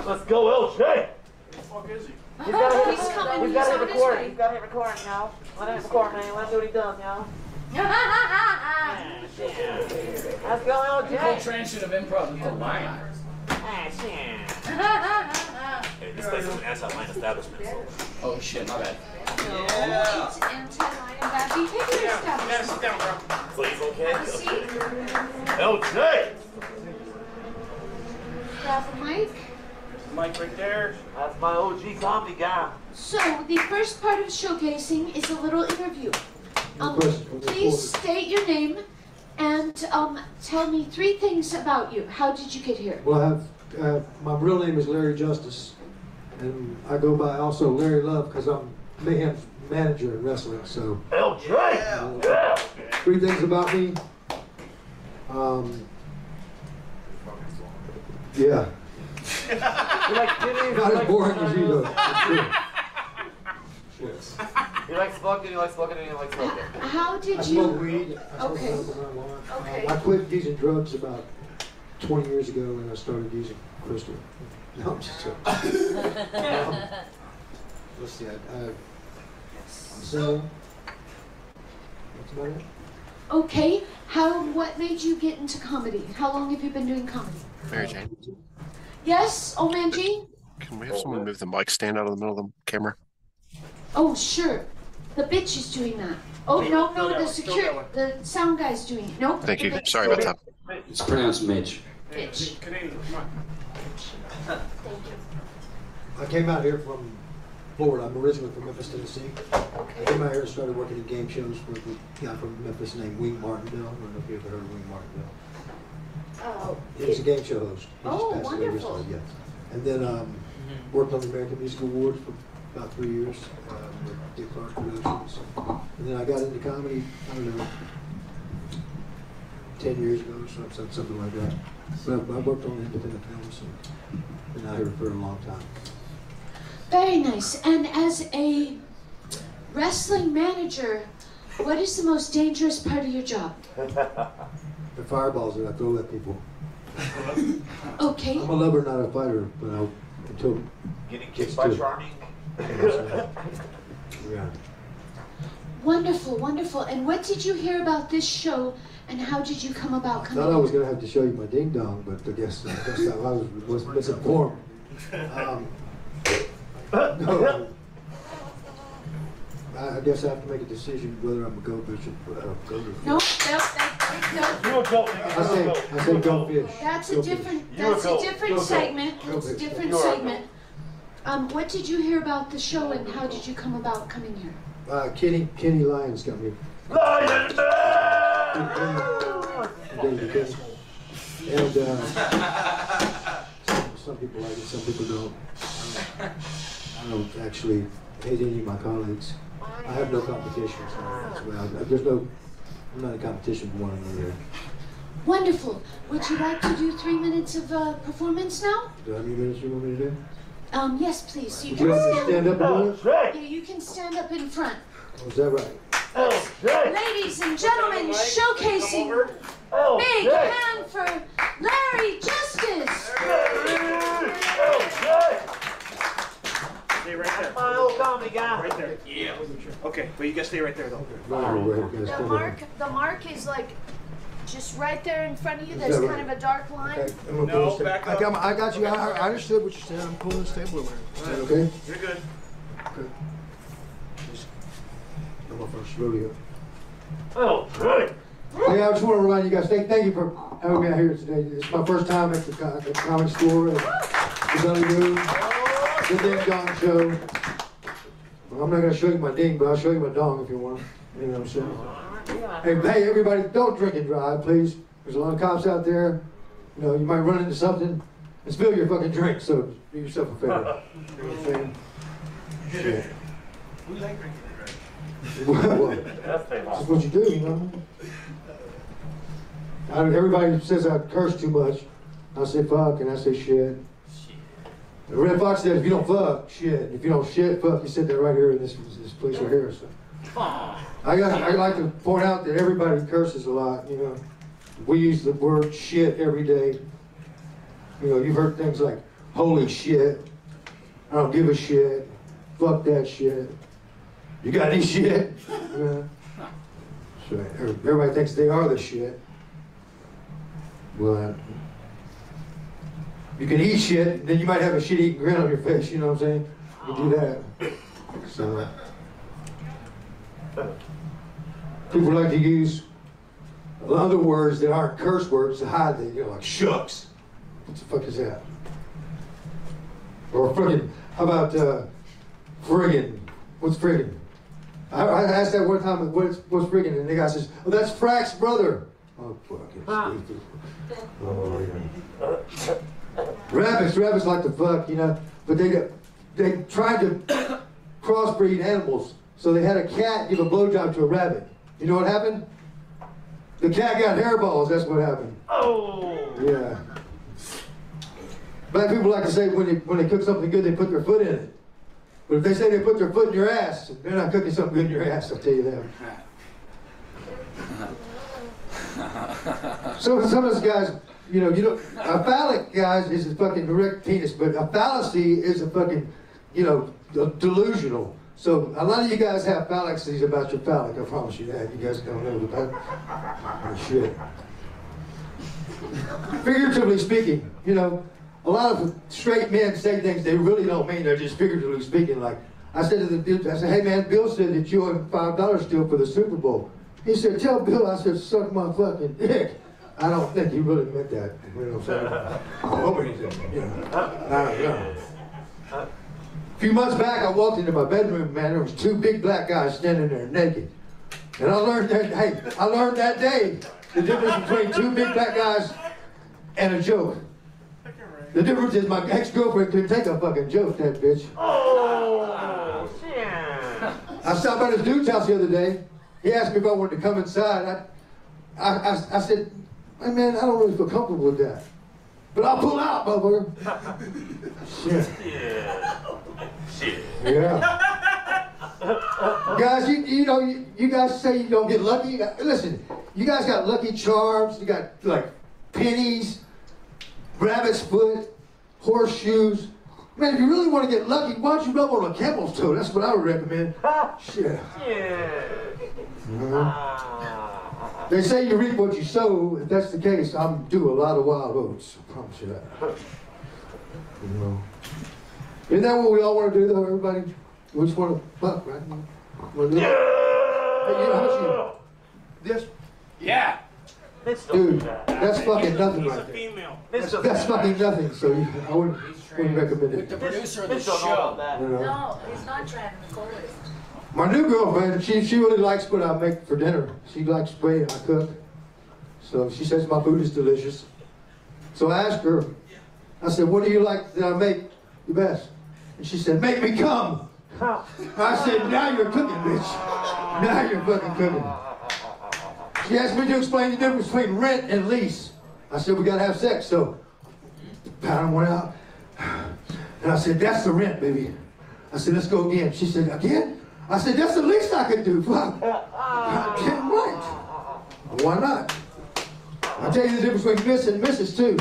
Let's go, LJ. Where the fuck is he? He's got to He's coming, He's got he's to on hit his record. way. He's got to hit record now. Let him record, man. Let him do what he does, y'all. Let's go, LJ. Transition of improv into line. Hey, this place is an anti-line establishment. Oh shit, my bad. No, it's anti-line and bad behavior establishment. Sit down, bro. Please, okay? Have a seat. LJ! Grab a mic. mic right there. That's my OG comedy guy. So the first part of showcasing is a little interview. Please state your name and tell me 3 things about you. How did you get here? Well, my real name is Larry Justice, and I go by also Larry Love because I'm Mayhem's manager in wrestling. So, LJ! 3 things about me. Yeah. Not as boring as you though. Yes. He likes smoking, he likes smoking, and he likes smoking. How did I you... smoke weed. I quit using drugs about 20 years ago when I started using crystal. No, I'm just joking. Let's see, I'm single. That's about it. Okay, what made you get into comedy? How long have you been doing comedy? Mary Jane, Yes, old man G? can we have someone move the mic stand out of the middle of the camera? Oh, sure. The bitch is doing that. Oh, no, the sound guy's doing it. Nope. Thank you. the bitch. Sorry about that. It's pronounced Mitch. Bitch. Canadian, come on. Thank you. I came out here from Florida. I'm originally from Memphis, Tennessee. I came out here and started working in game shows with a guy from Memphis named Wing Martindale. I don't know if you ever heard of Wing Martindale. Oh. He's a game show host. He just Oh, passed away wonderful. recently, yeah. And then worked on the American Music Awards for about 3 years with Dick Clark Productions. And then I got into comedy, I don't know, 10 years ago or something like that. But I worked on independent films and been out here for a long time. Very nice. And as a wrestling manager, what is the most dangerous part of your job? The fireballs that I throw at people. Okay. I'm a lover, not a fighter, but until Getting kicked by Charming. Yeah. Wonderful, wonderful. And what did you hear about this show, and how did you come about I coming? thought I was going to have to show you my ding-dong, but I guess I was misinformed. No, I guess I have to make a decision whether I'm a go fish or go to No, You a goat, I say go fish. That's Go a fish. different segment. Go That's a fish. different segment. What did you hear about the show, and how did you come about coming here? Kenny Lyons got me. Lion And some people like it, some people don't. I don't actually hate any of my colleagues. I have no competition, so that's why I'm not in competition with one another. Wonderful. Would you like to do 3 minutes of performance now? Do I have any minutes you want me to do? Yes, please. You Would you like me to stand up and do it? Yeah, you can stand up in front. Oh, is that right? Ladies and gentlemen, showcasing big hand for Larry Justice. Stay right there. My old comedy guy. Right there. Yeah. Okay, but you gotta stay right there though. The mark is like just right there in front of you. Is There's that kind of a dark line. Okay, I'm gonna No, pull this back I up. got you. I understood what you said. I'm pulling the stapler away. Is that okay? You're good. Okay. I'm my first rodeo. Oh, good. Hey, I just want to remind you guys, thank you for having me out here today. It's my first time at the comedy store, the DING-D0NG Show. Well, I'm not going to show you my ding, but I'll show you my dong if you want. You know what I'm saying? Hey, everybody, don't drink and drive, please. There's a lot of cops out there. You know, you might run into something and spill your fucking drink, so do yourself a favor. You know what I'm saying? Yeah. We like drinking and Well, that's what you do, you know. Everybody says I curse too much. I say fuck and I say shit. Red Fox says if you don't fuck, shit. If you don't shit, fuck. He said that right here in this place right here. So. I like to point out that everybody curses a lot. You know, we use the word shit every day. You know, you've heard things like holy shit. I don't give a shit. Fuck that shit. You got any shit? Yeah. So everybody thinks they are the shit. Well, you can eat shit, then you might have a shit-eating grin on your face, you know what I'm saying? You do that. So, people like to use other words that aren't curse words to hide that, you know, like shucks. What the fuck is that? Or friggin', how about friggin'? What's friggin'? I asked that one time, what's friggin'? And the guy says, oh, that's Frack's brother. Oh, fucking stupid. Oh, yeah. Rabbits like to fuck, you know, but they tried to crossbreed animals. So they had a cat give a blowjob to a rabbit. You know what happened? The cat got hairballs, that's what happened. Oh! Yeah. Black people like to say when they cook something good, they put their foot in it. But if they say they put their foot in your ass, they're not cooking something good in your ass, I'll tell you that. Some of those guys, you know, a phallic, guys, is a fucking erect penis, but a fallacy is a fucking, you know, delusional. So a lot of you guys have fallacies about your phallic, I promise you that. You guys don't know about oh, shit. Figuratively speaking, you know, a lot of straight men say things they really don't mean, they're just figuratively speaking. Like, I said to the dude, I said, hey man, Bill said that you owed $5 still for the Super Bowl. He said, tell Bill, I said, suck my fucking dick. I don't think he really meant that, you know what I'm saying? I hope he did, you know. I don't know. A few months back, I walked into my bedroom, man, there was two big black guys standing there naked. And I learned that, hey, I learned that day the difference between two big black guys and a joke. The difference is my ex-girlfriend couldn't take a fucking joke, that bitch. Oh, shit. I stopped by this dude's house the other day. He asked me if I wanted to come inside. I said, hey man, I don't really feel comfortable with that. But I'll pull out, motherfucker. Shit. Shit. Yeah. Guys, you know, you guys say you don't get lucky. Listen, you guys got Lucky Charms. You got like pennies, rabbit's foot, horseshoes. Man, if you really want to get lucky, why don't you rub on a camel's toe? That's what I would recommend. Shit. They say you reap what you sow. If that's the case, I'm due a lot of wild oats. I promise you that. You know. Isn't that what we all want to do, though, everybody? We just want to fuck, right? Want to do it? Hey, you know how much you... This? Yeah. Dude, that's fucking nothing right there. That's fucking nothing, so I wouldn't recommend it. With the producer of the show. You know? No, he's not trying to record it. My new girlfriend, she really likes what I make for dinner. She likes the way I cook. So she says my food is delicious. So I asked her, I said, what do you like that I make the best? And she said, make me come. I said, now you're cooking, bitch. Now you're fucking cooking. She asked me to explain the difference between rent and lease. I said, we gotta have sex, so pound one out. And I said, that's the rent, baby. I said, let's go again. She said, again? I said, that's the least I could do. Fuck. Damn right. Why not? I'll tell you the difference between Miss and Mrs. too.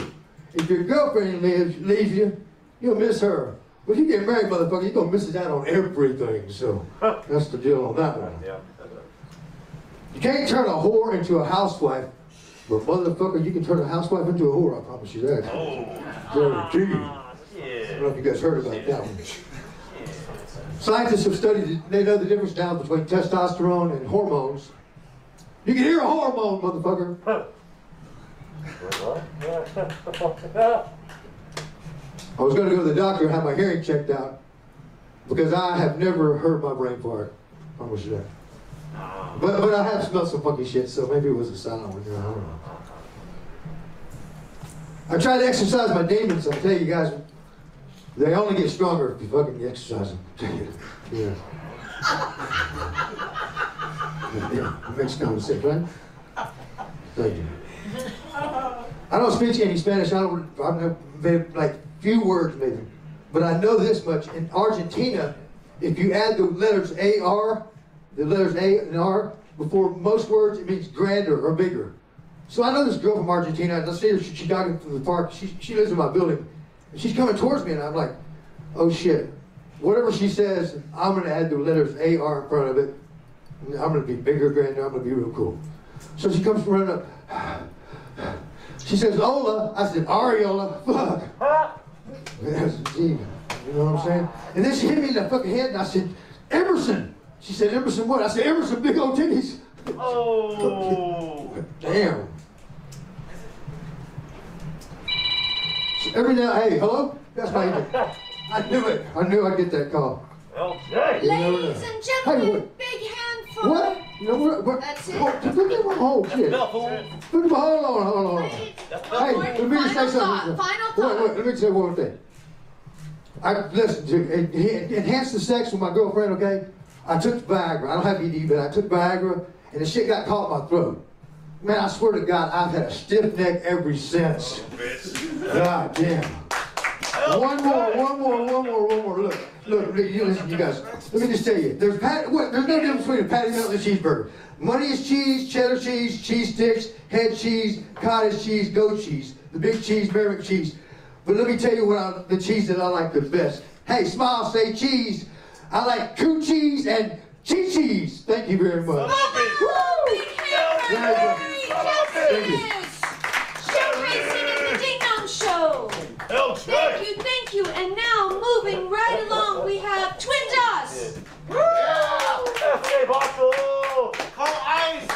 If your girlfriend leaves you, you'll miss her. But if you get married, motherfucker, you're gonna miss out on everything. So that's the deal on that one. You can't turn a whore into a housewife, but motherfucker, you can turn a housewife into a whore, I promise you that. Guaranteed. I don't know if you guys heard about that one. Scientists have studied, they know the difference now between testosterone and hormones. You can hear a hormone, motherfucker. I was going to go to the doctor and have my hearing checked out because I have never heard my brain fart. I promise you that. But I have smelled some funky shit, so maybe it was a silent one. You know, I don't know. I try to exercise my demons. I'll tell you guys, they only get stronger if you fucking exercise them. Yeah. Yeah, it makes common sense, right? Thank you. I don't speak any Spanish. I know like few words maybe, but I know this much. In Argentina, if you add the letters AR, the letters A and R before most words, it means grander or bigger. So I know this girl from Argentina. Let's see her. She's jogging through the park. She lives in my building, and she's coming towards me, and I'm like, oh shit. Whatever she says, I'm going to add the letters AR in front of it. I'm going to be bigger, grander. I'm going to be real cool. So she comes running up. She says, Ola. I said, Ariola. Fuck. You know what I'm saying? And then she hit me in the fucking head, and I said, Emerson. She said, Emerson what? I said, Emerson, big old titties. Oh. Damn. So every now, hey, hello? That's my email. I knew it. I knew I'd get that call. Okay. Ladies and gentlemen, big hand for... What? No, what? That's it. Look at my whole shit. Look at my, hold on. Hey, let me just say something. Final thought. Wait, let me say one more thing. Listen, to enhance the sex with my girlfriend, okay? I took Viagra. I don't have ED, but I took Viagra, and the shit got caught in my throat. Man, I swear to God, I've had a stiff neck ever since. God damn. One more. Look, listen, you guys. Let me just tell you, there's no difference between a patty melt and a cheeseburger. Money is cheese, cheddar cheese, cheese sticks, head cheese, cottage cheese, goat cheese, the big cheese, Merrick cheese. But let me tell you the cheese that I like the best. Hey, smile, say cheese. I like coo cheese and cheese. Thank you very much. Thank you. Showcasing in the Ding-Dong Show. Thank you. And now, moving right along, we have Twin Dust. Este vato. Call ice.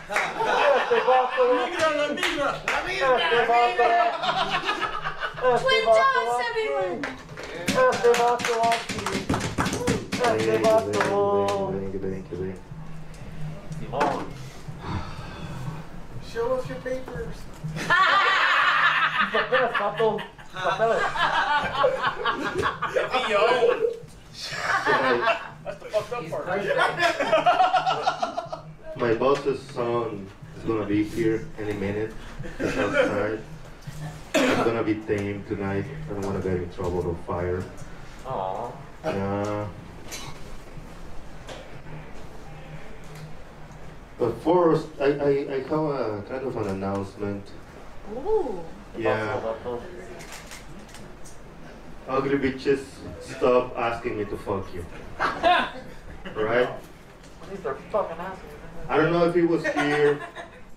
Este vato. La migra. Este vato. Twin Dust, everyone. Este vato aquí. Este vato. Simón. Show us your papers. Papeles, vato. Papeles. That's the fucked up part. My boss's son is gonna be here any minute. He's outside. I'm gonna be tame tonight. I don't wanna get in trouble or fire. Aww. But first, I have a kind of an announcement. Ooh. Yeah. Ugly bitches, stop asking me to fuck you. Right? These are fucking assholes. I don't know if he was here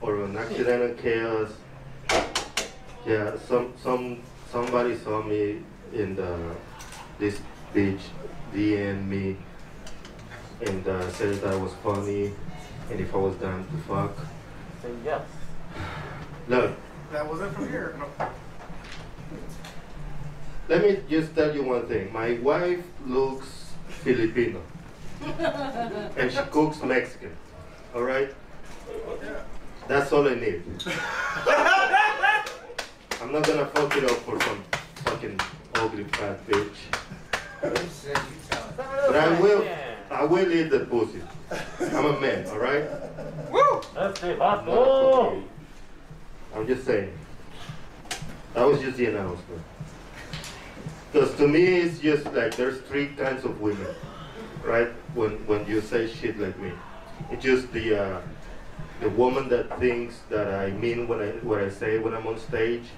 or an accidental chaos. Yeah, somebody saw me in this beach, DM me, and said that I was funny, and if I was down to fuck. Say yes. Look. That wasn't from here. No. Let me just tell you one thing. My wife looks Filipino, and she cooks Mexican. All right? That's all I need. I'm not gonna fuck it up for some fucking ugly fat bitch. But I will eat the pussy. I'm a man, all right? Woo! That's it, vato. I'm just saying. That was just the announcement. Because to me, it's just like there's three kinds of women, right? When you say shit like me, it's just the woman that thinks that I mean what I say when I'm on stage,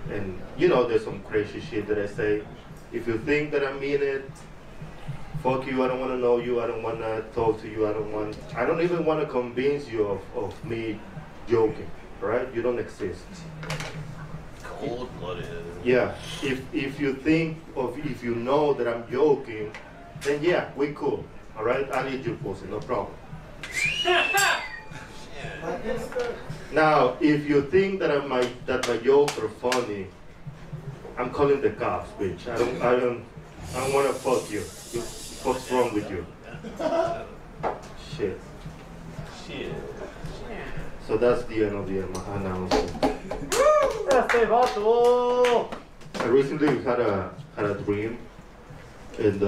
and you know there's some crazy shit that I say. If you think that I mean it, fuck you. I don't want to know you. I don't want to talk to you. I don't even want to convince you of me joking, right? You don't exist. Cold-blooded. Yeah, if you know that I'm joking, then yeah, we cool. All right, I'll eat your pussy, no problem. Now, if you think that my jokes are funny, I'm calling the cops, bitch. I don't want to fuck you. What's wrong with you? Shit. So that's the end of the announcement. I recently had a dream, and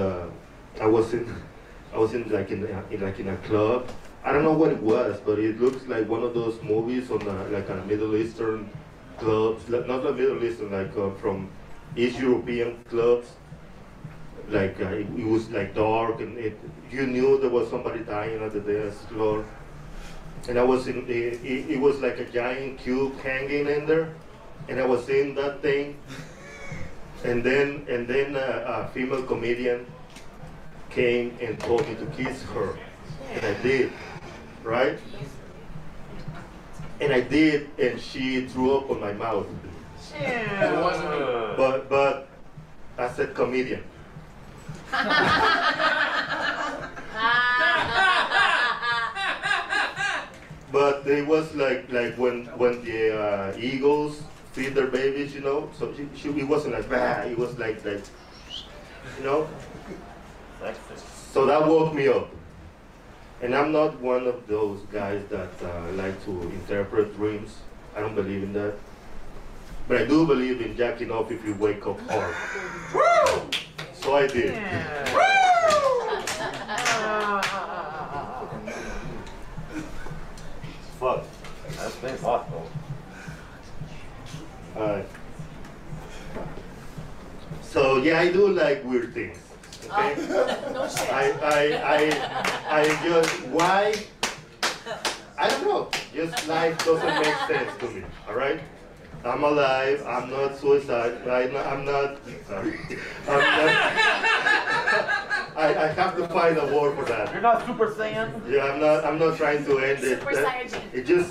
I was in a club. I don't know what it was, but it looks like one of those movies on like a Middle Eastern clubs, not the Middle Eastern, like from East European clubs. Like it was like dark, and you knew there was somebody dying on the dance floor. And I was in it was like a giant cube hanging in there, and I was in that thing. And then a female comedian came and told me to kiss her, and I did, right? And I did, and she threw up on my mouth. It wasn't me. But I said comedian. But it was like when the eagles feed their babies, you know. So it wasn't like bah. It was like You know? So that woke me up. And I'm not one of those guys that like to interpret dreams. I don't believe in that. But I do believe in jacking off if you wake up hard. So I did. Fuck. That's been possible. Alright. So yeah, I do like weird things. Okay? No shit. I just, why? I don't know. Just life doesn't make sense to me. Alright? I'm alive. I'm not suicide. I'm not. Sorry. I have to find a word for that. You're not Super Saiyan? Yeah, I'm not trying to end it. Super Saiyan. It just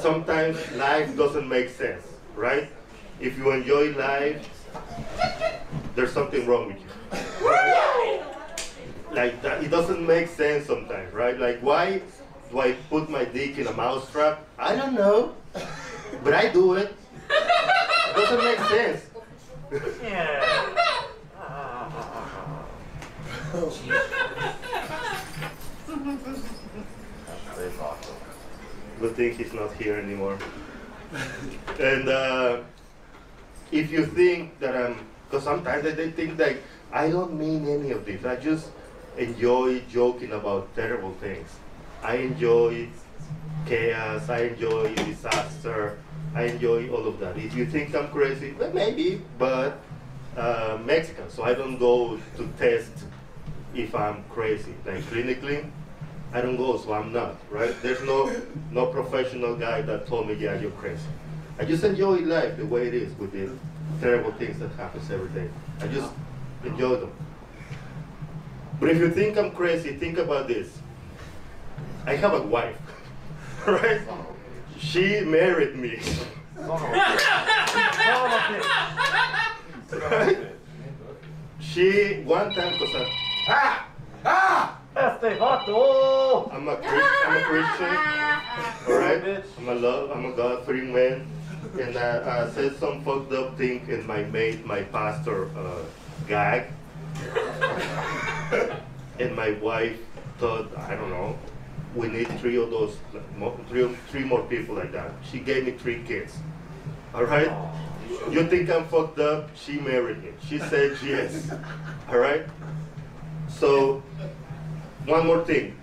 sometimes life doesn't make sense, right? If you enjoy life, there's something wrong with you. Right? Like that, it doesn't make sense sometimes, right? Like why do I put my dick in a mousetrap? I don't know, but I do it. It doesn't make sense. Yeah. Good thing he's not here anymore. And if you think that because sometimes they think that I don't mean any of this. I just enjoy joking about terrible things. I enjoy chaos. I enjoy disaster. I enjoy all of that. If you think I'm crazy, well, maybe, but Mexican, so I don't go to test if I'm crazy. Like clinically, I don't go, so I'm not, right? There's no professional guy that told me, yeah, you're crazy. I just enjoy life the way it is with the terrible things that happens every day. I just enjoy them. But if you think I'm crazy, think about this. I have a wife, right? She married me. Right? She, one time, because I'm a Christian, all right? I'm a God-fearing man, and I said some fucked up thing, and my pastor gag, and my wife thought, I don't know, we need three more people like that. She gave me 3 kids, all right? You think I'm fucked up? She married me. She said yes, all right? So, one more thing.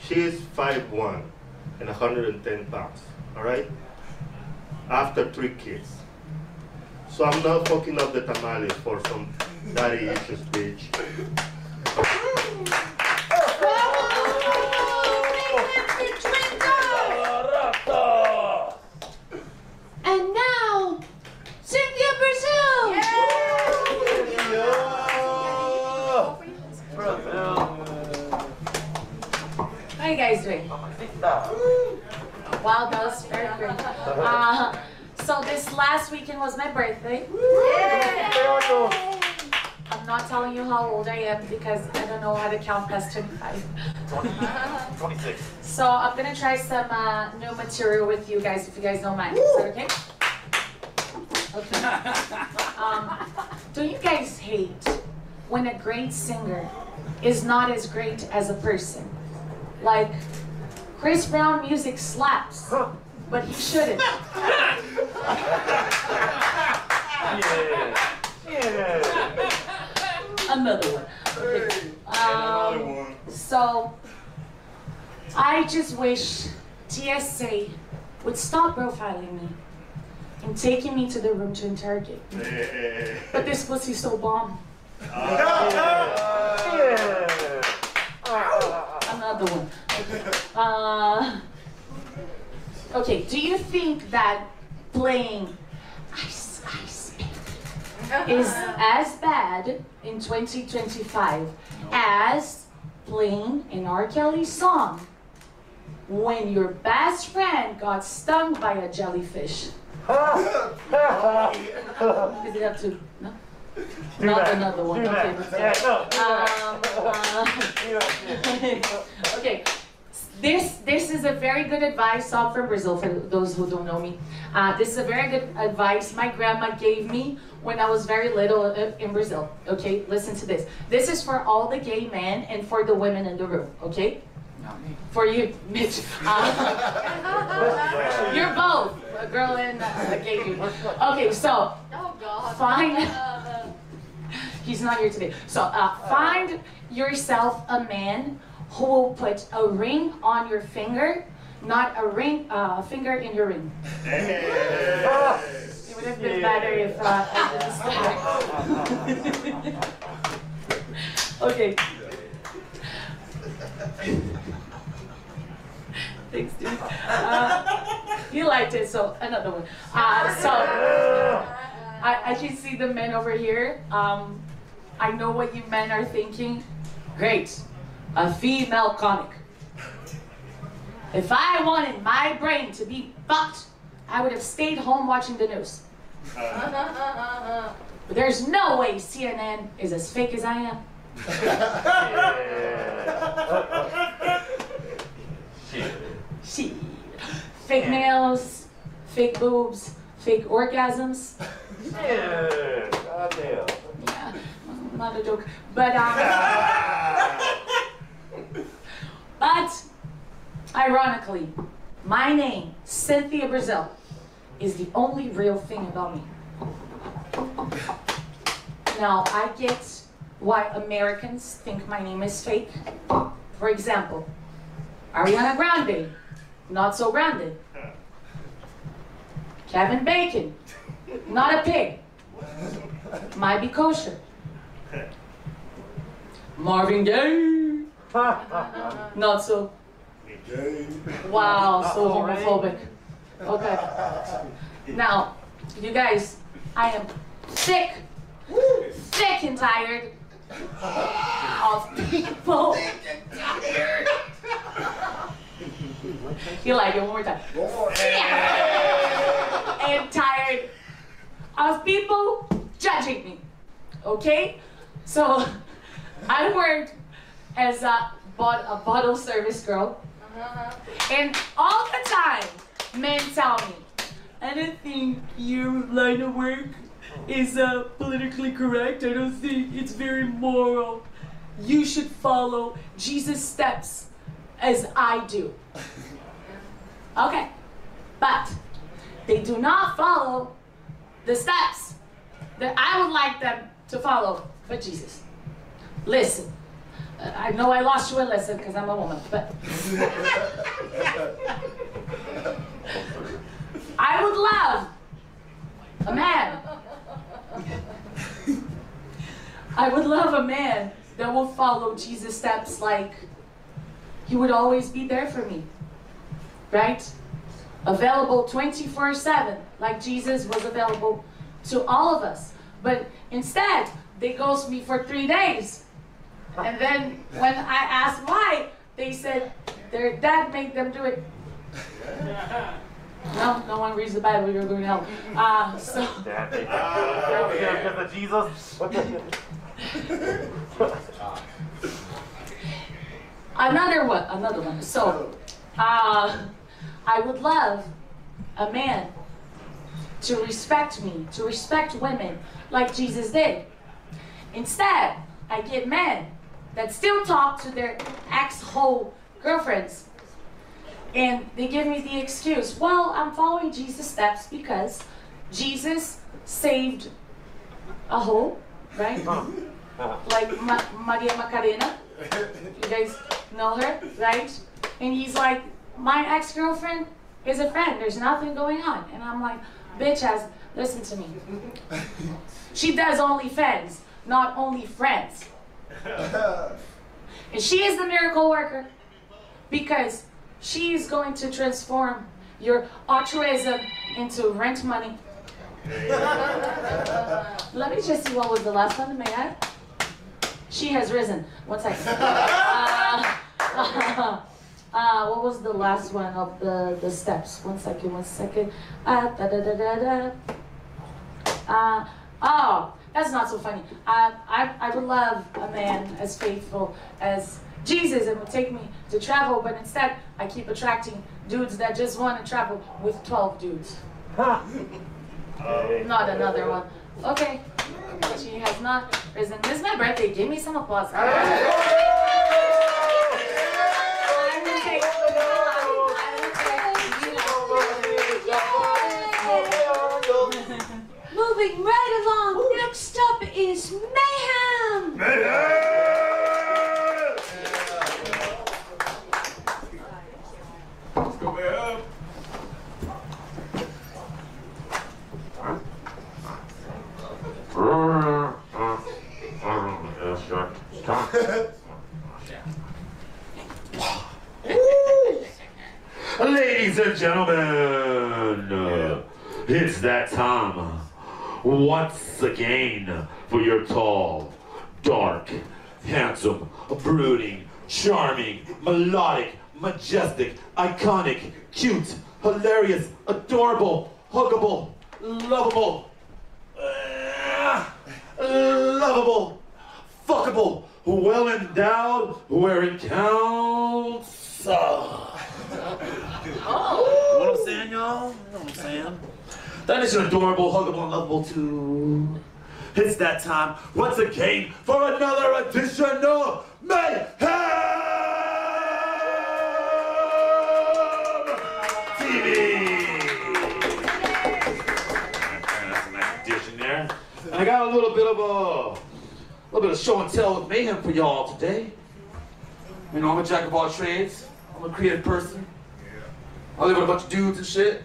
She's 5'1" and 110 pounds, all right? After 3 kids. So I'm not fucking up the tamales for some daddy issues, bitch. And now, Cynthia Brazil! How you guys doing? Wow, that was very great. So this last weekend was my birthday. I'm not telling you how old I am because I don't know how to count past 25. 26. So I'm gonna try some new material with you guys if you guys don't mind. Is that okay? Okay. Do you guys hate when a great singer is not as great as a person? Like, Chris Brown music slaps, but he shouldn't. Another one. Okay. So, I just wish TSA would stop profiling me and taking me to the room to interrogate me. But this pussy's so bomb. Another one. Okay, do you think that playing Ice Ice Baby is as bad in 2025 as playing an R. Kelly song when your best friend got stung by a jellyfish? Does it have to? No? Not another one. Okay. Okay. This is a very good advice. I'm from Brazil, for those who don't know me. This is a very good advice my grandma gave me when I was very little in Brazil. Okay, listen to this. This is for all the gay men and for the women in the room. Okay, Not me. for you, Mitch. You're both a girl and a gay dude. Okay, so find. He's not here today. So find yourself a man who will put a ring on your finger, not a ring, finger in your ring. It would have been better if I didn't start. Okay. Thanks, dude. You liked it, so another one. I can see the men over here. I know what you men are thinking. Great. A female comic. If I wanted my brain to be fucked, I would have stayed home watching the news. But there's no way CNN is as fake as I am. She. Fake nails, fake boobs, fake orgasms. Yeah, not a joke. But but ironically, my name, Cynthia Brazil, is the only real thing about me. Now, I get why Americans think my name is fake. For example, Ariana Grande, not so grounded. Kevin Bacon, not a pig. Might be kosher. Marvin Gaye, not so. Wow, so homophobic. Okay. Now, you guys, I am sick and tired of people. You like it one more time. And tired of people judging me. Okay? So I worked as a bottle service girl. And all the time, men tell me, I don't think your line of work is politically correct. I don't think it's very moral. You should follow Jesus' steps as I do. Okay, but they do not follow the steps that I would like them to follow for Jesus. Listen, I know I lost you a lesson because I'm a woman, but I would love a man. I would love a man that will follow Jesus' steps, like he would always be there for me, right? Available 24/7, like Jesus was available to all of us. But instead, they ghost me for 3 days. And then when I asked why, they said their dad made them do it. No one reads the Bible, you're going to hell. So. Jesus. Another one. So, I would love a man to respect me, to respect women like Jesus did. Instead, I get men that still talk to their ex-hoe girlfriends. And they give me the excuse, well, I'm following Jesus' steps because Jesus saved a hoe, right? Like Maria Macarena. You guys know her, right? And he's like, my ex-girlfriend is a friend. There's nothing going on. And I'm like, bitch ass, listen to me. She does OnlyFans, not only friends. And she is the miracle worker because she is going to transform your altruism into rent money. Let me just see what was the last one in my head. She has risen. 1 second. What was the last one of the steps? 1 second. Oh, that's not so funny. I would love a man as faithful as Jesus and would take me to travel, but instead I keep attracting dudes that just want to travel with 12 dudes. Not another one. Okay, she has not risen. This is my birthday. Give me some applause. Moving right along, next up is Mayhem! Let's go, Mayhem! Ladies and gentlemen, it's that time once again for your tall, dark, handsome, brooding, charming, melodic, majestic, iconic, cute, hilarious, adorable, huggable, lovable, fuckable, well endowed, where it counts. You know what I'm saying, y'all? You know what I'm saying? That is adorable, huggable, and lovable too. It's that time once again for another edition of Mayhem TV. That's a nice addition there. And I got a little bit of show and tell with Mayhem for y'all today. You know, I'm a jack of all trades. I'm a creative person. I live with a bunch of dudes and shit.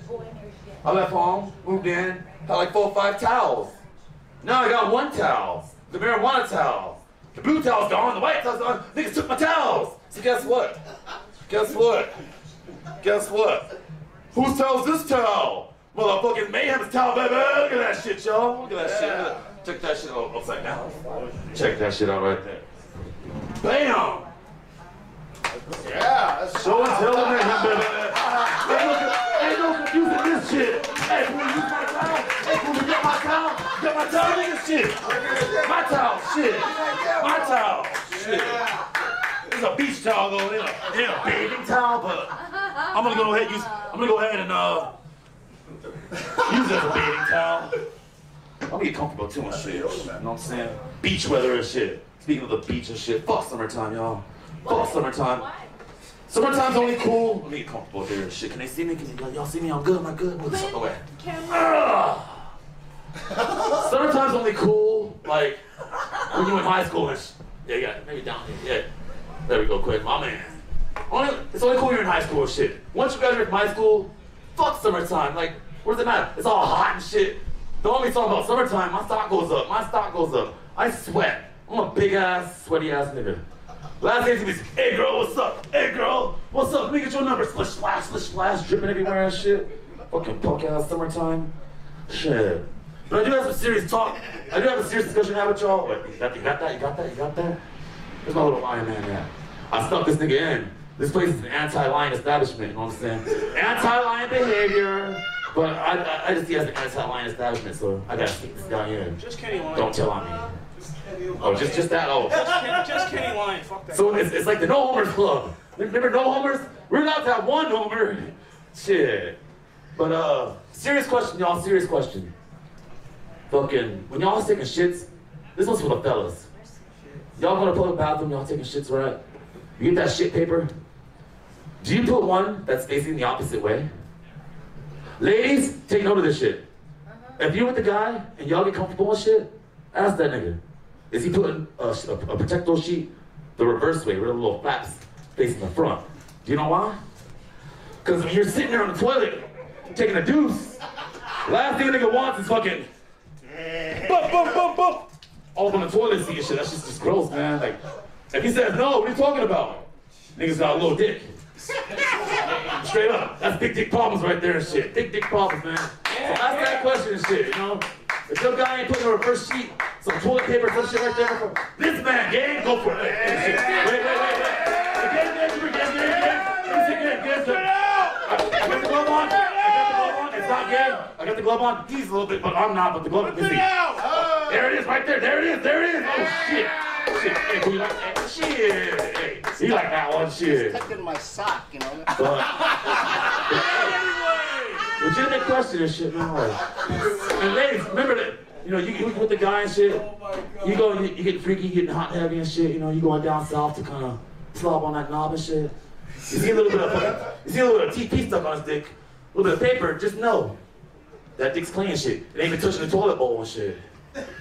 I left home, moved in, had like 4 or 5 towels. Now I got 1 towel, the marijuana towel. The blue towel's gone, the white towel's gone. Niggas took my towels. So guess what? Guess what? Guess what? Whose towel's this towel? Motherfucking Mayhem's towel, baby. Look at that shit, y'all. Look at that shit. Check that shit out upside down. Check that shit out right there. Bam! Yeah, that's show and tell them Mayhem, baby. Ain't no confusing this shit. Hey, will you use my towel? Hey, will you get my towel? Get my towel, nigga, shit. My towel, shit. My towel, shit. It's a beach towel though, it ain't a bathing towel, but I'm gonna go ahead and use it as a bathing towel. I'm gonna get comfortable too much shit. You know what I'm saying? Beach weather and shit. Speaking of the beach and shit, fuck summertime, y'all. Fuck summertime. Summertime's only cool. Let me get comfortable here and shit. Can they see me? Y'all see me? I'm good. Am I good? Move this up the way. Summertime's only cool, like, when you're in high school and yeah, maybe down here. Yeah. There we go, quick. My man. It's only cool when you're in high school and shit. Once you graduate from high school, fuck summertime. Like, what does it matter? It's all hot and shit. Don't let me talk about summertime. My stock goes up. My stock goes up. I sweat. I'm a big ass, sweaty ass nigga. Last day's gonna be, hey girl, what's up? Hey girl, what's up? Let me get your number. Splish splash, dripping everywhere and shit. Fucking punk ass summertime. Shit. But I do have some serious talk. I do have a serious discussion to have with y'all. Wait, you got that? You got that? You got that? Where's my little lion man at? I stuck this nigga in. This place is an anti-lion establishment, you know what I'm saying? Anti-lion behavior. But I just see it as an anti-lion establishment, so I gotta stick this guy in. Just Kenny Lion. Don't tell on me. Oh, just that? Oh. Just Kenny Lion. Fuck that. So it's like the No Homers Club. Remember No Homers? We're allowed to have 1 Homer. Shit. But serious question, y'all. Serious question. Fucking, when y'all taking shits, this one's for the fellas. Y'all go to a public bathroom, y'all taking shits, right? You get that shit paper. Do you put one that's facing the opposite way? Ladies, take note of this shit. If you're with the guy and y'all get comfortable and shit, ask that nigga. Is he putting a protector sheet the reverse way, with the little flaps facing the front? Do you know why? Because when you're sitting there on the toilet, taking a deuce, last thing a nigga wants is fucking bump, bump, bump, bump. All up on the toilet seat and shit. That's just gross, man. Like, if he says no, what are you talking about? Niggas got a little dick. Straight up. That's big dick problems right there and shit. Big dick problems, man. So ask that question and shit, you know? If your guy ain't putting a reverse sheet, some toilet paper, some shit right there, this man, gang, go for it. Wait. Again. I got the glove on. It's not gay. I got the glove on. He's a little bit, but I'm not. But the glove is. There it is, right there. There it is. Oh shit. Shit, hey, you like that? Shit, hey, you like that one? Shit. Tucked in my sock, you know. Legitimate question and shit, man. And ladies, remember that, you know, you with the guy and shit, you go, you get freaky, you getting hot and heavy and shit, you know, you going down south to kind of slob on that knob and shit. You see a little bit of TP stuck on his dick, a little bit of paper, just know that dick's clean and shit. It ain't even touching the toilet bowl and shit.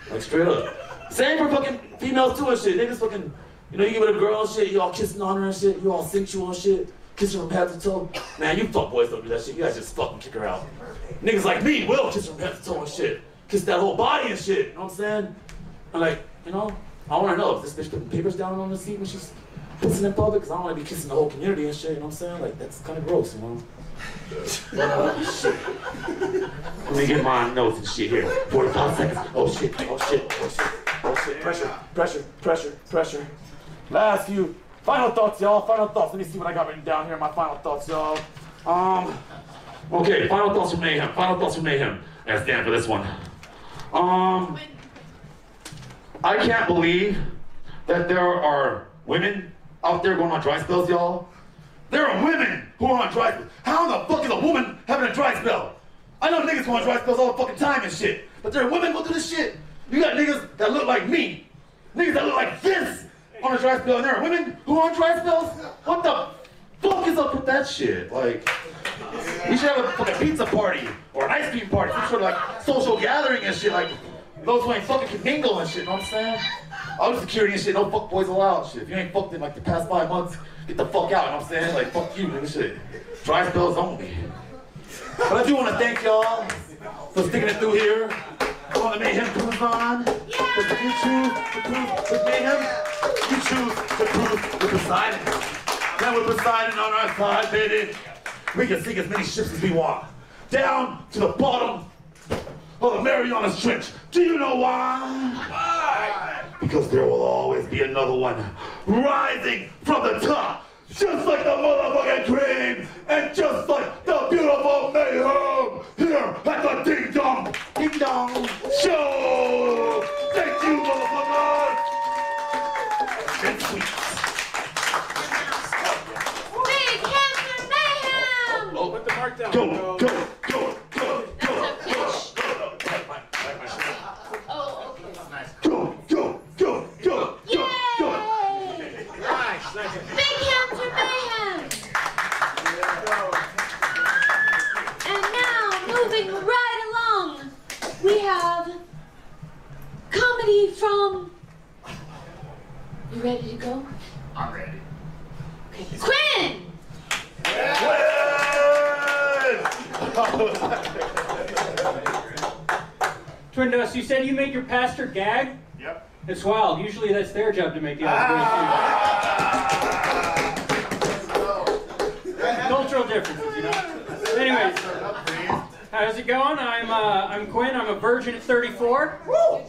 Like straight up. Same for fucking females too and shit. Niggas fucking, you know, you get with a girl and shit, you all kissing on her and shit, you all sensual and shit. Kiss her from head to toe. Man, you fuck boys don't do that shit. You guys just fucking kick her out. Niggas like me will kiss her from head to toe and shit. Kiss that whole body and shit. You know what I'm saying? I'm like, you know, I want to know if this bitch putting papers down on the seat when she's pissing in public, because I don't want to be kissing the whole community and shit. You know what I'm saying? Like, that's kind of gross, you know? Shit. Let me get my notes and shit here. 45 seconds. Oh shit, oh shit, oh shit, oh shit. Pressure, pressure, pressure, pressure. Last few. Final thoughts, y'all. Final thoughts. Let me see what I got written down here. My final thoughts, y'all. Okay. Final thoughts from Mayhem. Final thoughts from Mayhem. I stand for this one. I can't believe that there are women out there going on dry spells, y'all. There are women who are on dry spells. How the fuck is a woman having a dry spell? I know niggas go on dry spells all the fucking time and shit, but there are women who do this shit. You got niggas that look like me, niggas that look like this. On a dry spell, and there are women who are on dry spells? What the fuck is up with that shit? Like, we should have a fucking pizza party, or an ice cream party, some sort of like social gathering and shit, like those who ain't fucking can mingle and shit, you know what I'm saying? All the security and shit, no fuck boys allowed shit. If you ain't fucked in like the past 5 months, get the fuck out, you know what I'm saying? Like, fuck you, nigga shit. Dry spells only. But I do want to thank y'all for sticking it through here. On the Mayhem Cruise on. Yeah. If you choose to cruise with Mayhem, you choose to cruise with Poseidon. Then with Poseidon on our side, baby, we can sink as many ships as we want. Down to the bottom of the Marianas Trench. Do you know why? Why? Because there will always be another one rising from the top. Just like the motherfucking cream, and just like the beautiful Mayhem here at the DING-D0NG Show. Thank you, motherfuckers. It's sweet. Big hands for Mayhem. Oh, put the mark down. Go, go, go, go, go, go. Oh, okay. Nice. Go, go, go, go, go, go. Nice. Big hands for Mayhem. And now, moving right along, we have comedy from. You ready to go? I'm ready. Okay. Quinn! Twin Dust, you said you make your pastor gag? Yep. It's wild. Usually that's their job to make you Cultural differences, you know? Anyways, how's it going? I'm Quinn. I'm a virgin at 34. Woo!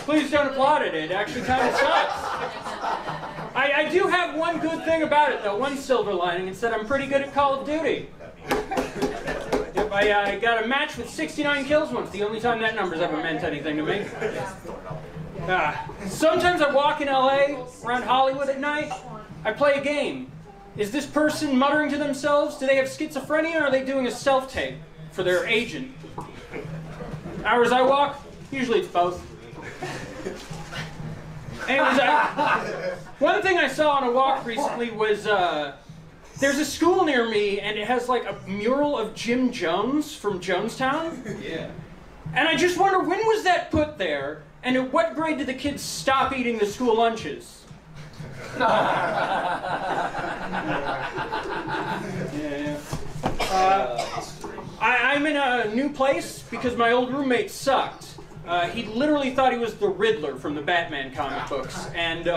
Please don't applaud it. It actually kind of sucks. I do have one good thing about it, though. One silver lining. It's that I'm pretty good at Call of Duty. Yep, I got a match with 69 kills once. The only time that number's ever meant anything to me. Sometimes I walk in LA, around Hollywood at night. I play a game. Is this person muttering to themselves? Do they have schizophrenia, or are they doing a self-tape for their agent? Hours I walk, usually it's both. Anyways, one thing I saw on a walk recently was, there's a school near me, and it has like a mural of Jim Jones from Jonestown. Yeah. And I just wonder, when was that put there, and at what grade did the kids stop eating the school lunches? I'm in a new place because my old roommate sucked. He literally thought he was the Riddler from the Batman comic books. And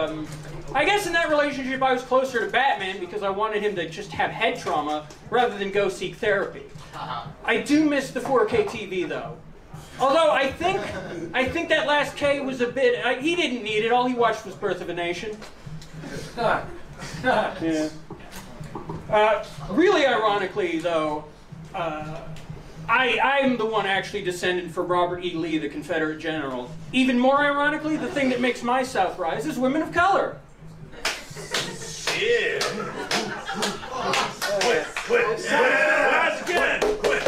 I guess in that relationship I was closer to Batman because I wanted him to just have head trauma rather than go seek therapy. I do miss the 4K TV though. Although I think that last K was a bit, he didn't need it, all he watched was Birth of a Nation. Yeah. Really ironically though, I'm the one actually descended from Robert E. Lee, the Confederate general. Even more ironically, the thing that makes my South rise is women of color. Yeah. Quit. That's good. Quit.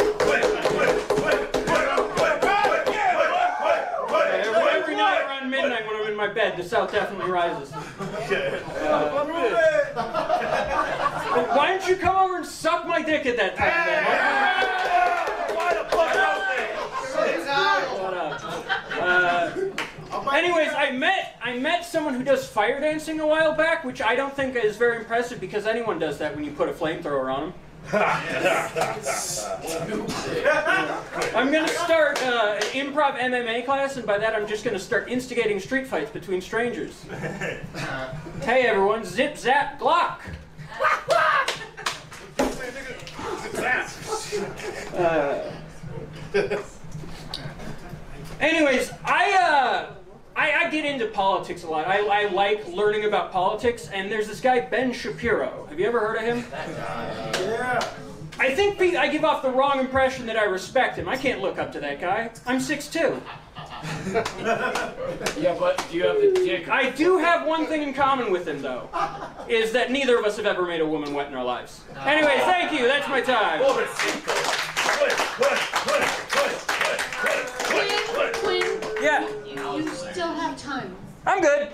Every night around midnight when I'm in my bed, the South definitely rises. But why don't you come over and suck my dick at that time, then? Anyways, I met someone who does fire dancing a while back, which I don't think is very impressive because anyone does that when you put a flamethrower on them. I'm going to start an improv MMA class, and by that I'm just going to start instigating street fights between strangers. Hey everyone, zip zap Glock! Anyways, I get into politics a lot. I like learning about politics, and there's this guy, Ben Shapiro. Have you ever heard of him? Yeah. I think I give off the wrong impression that I respect him. I can't look up to that guy. I'm 6'2". Yeah, but do you have the dick? I do have one thing in common with him, though, is that neither of us have ever made a woman wet in our lives. Anyways, thank you. That's my time. Quinn, yeah. You still have time. I'm good.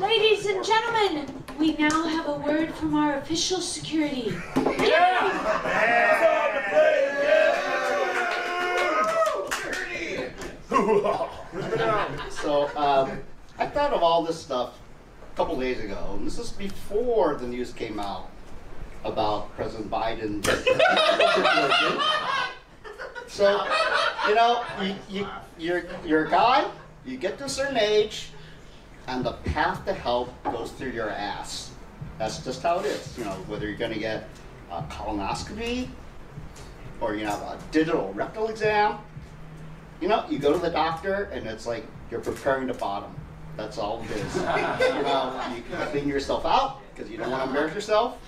Ladies and gentlemen, we now have a word from our official security. So, I thought of all this stuff a couple days ago, and this is before the news came out about President Biden. So, you know, you're a guy, you get to a certain age, and the path to help goes through your ass. That's just how it is. You know, whether you're going to get a colonoscopy or you have a digital rectal exam, you know, you go to the doctor and it's like you're preparing to bottom. That's all it is. You know, you can clean yourself out because you don't want to embarrass yourself.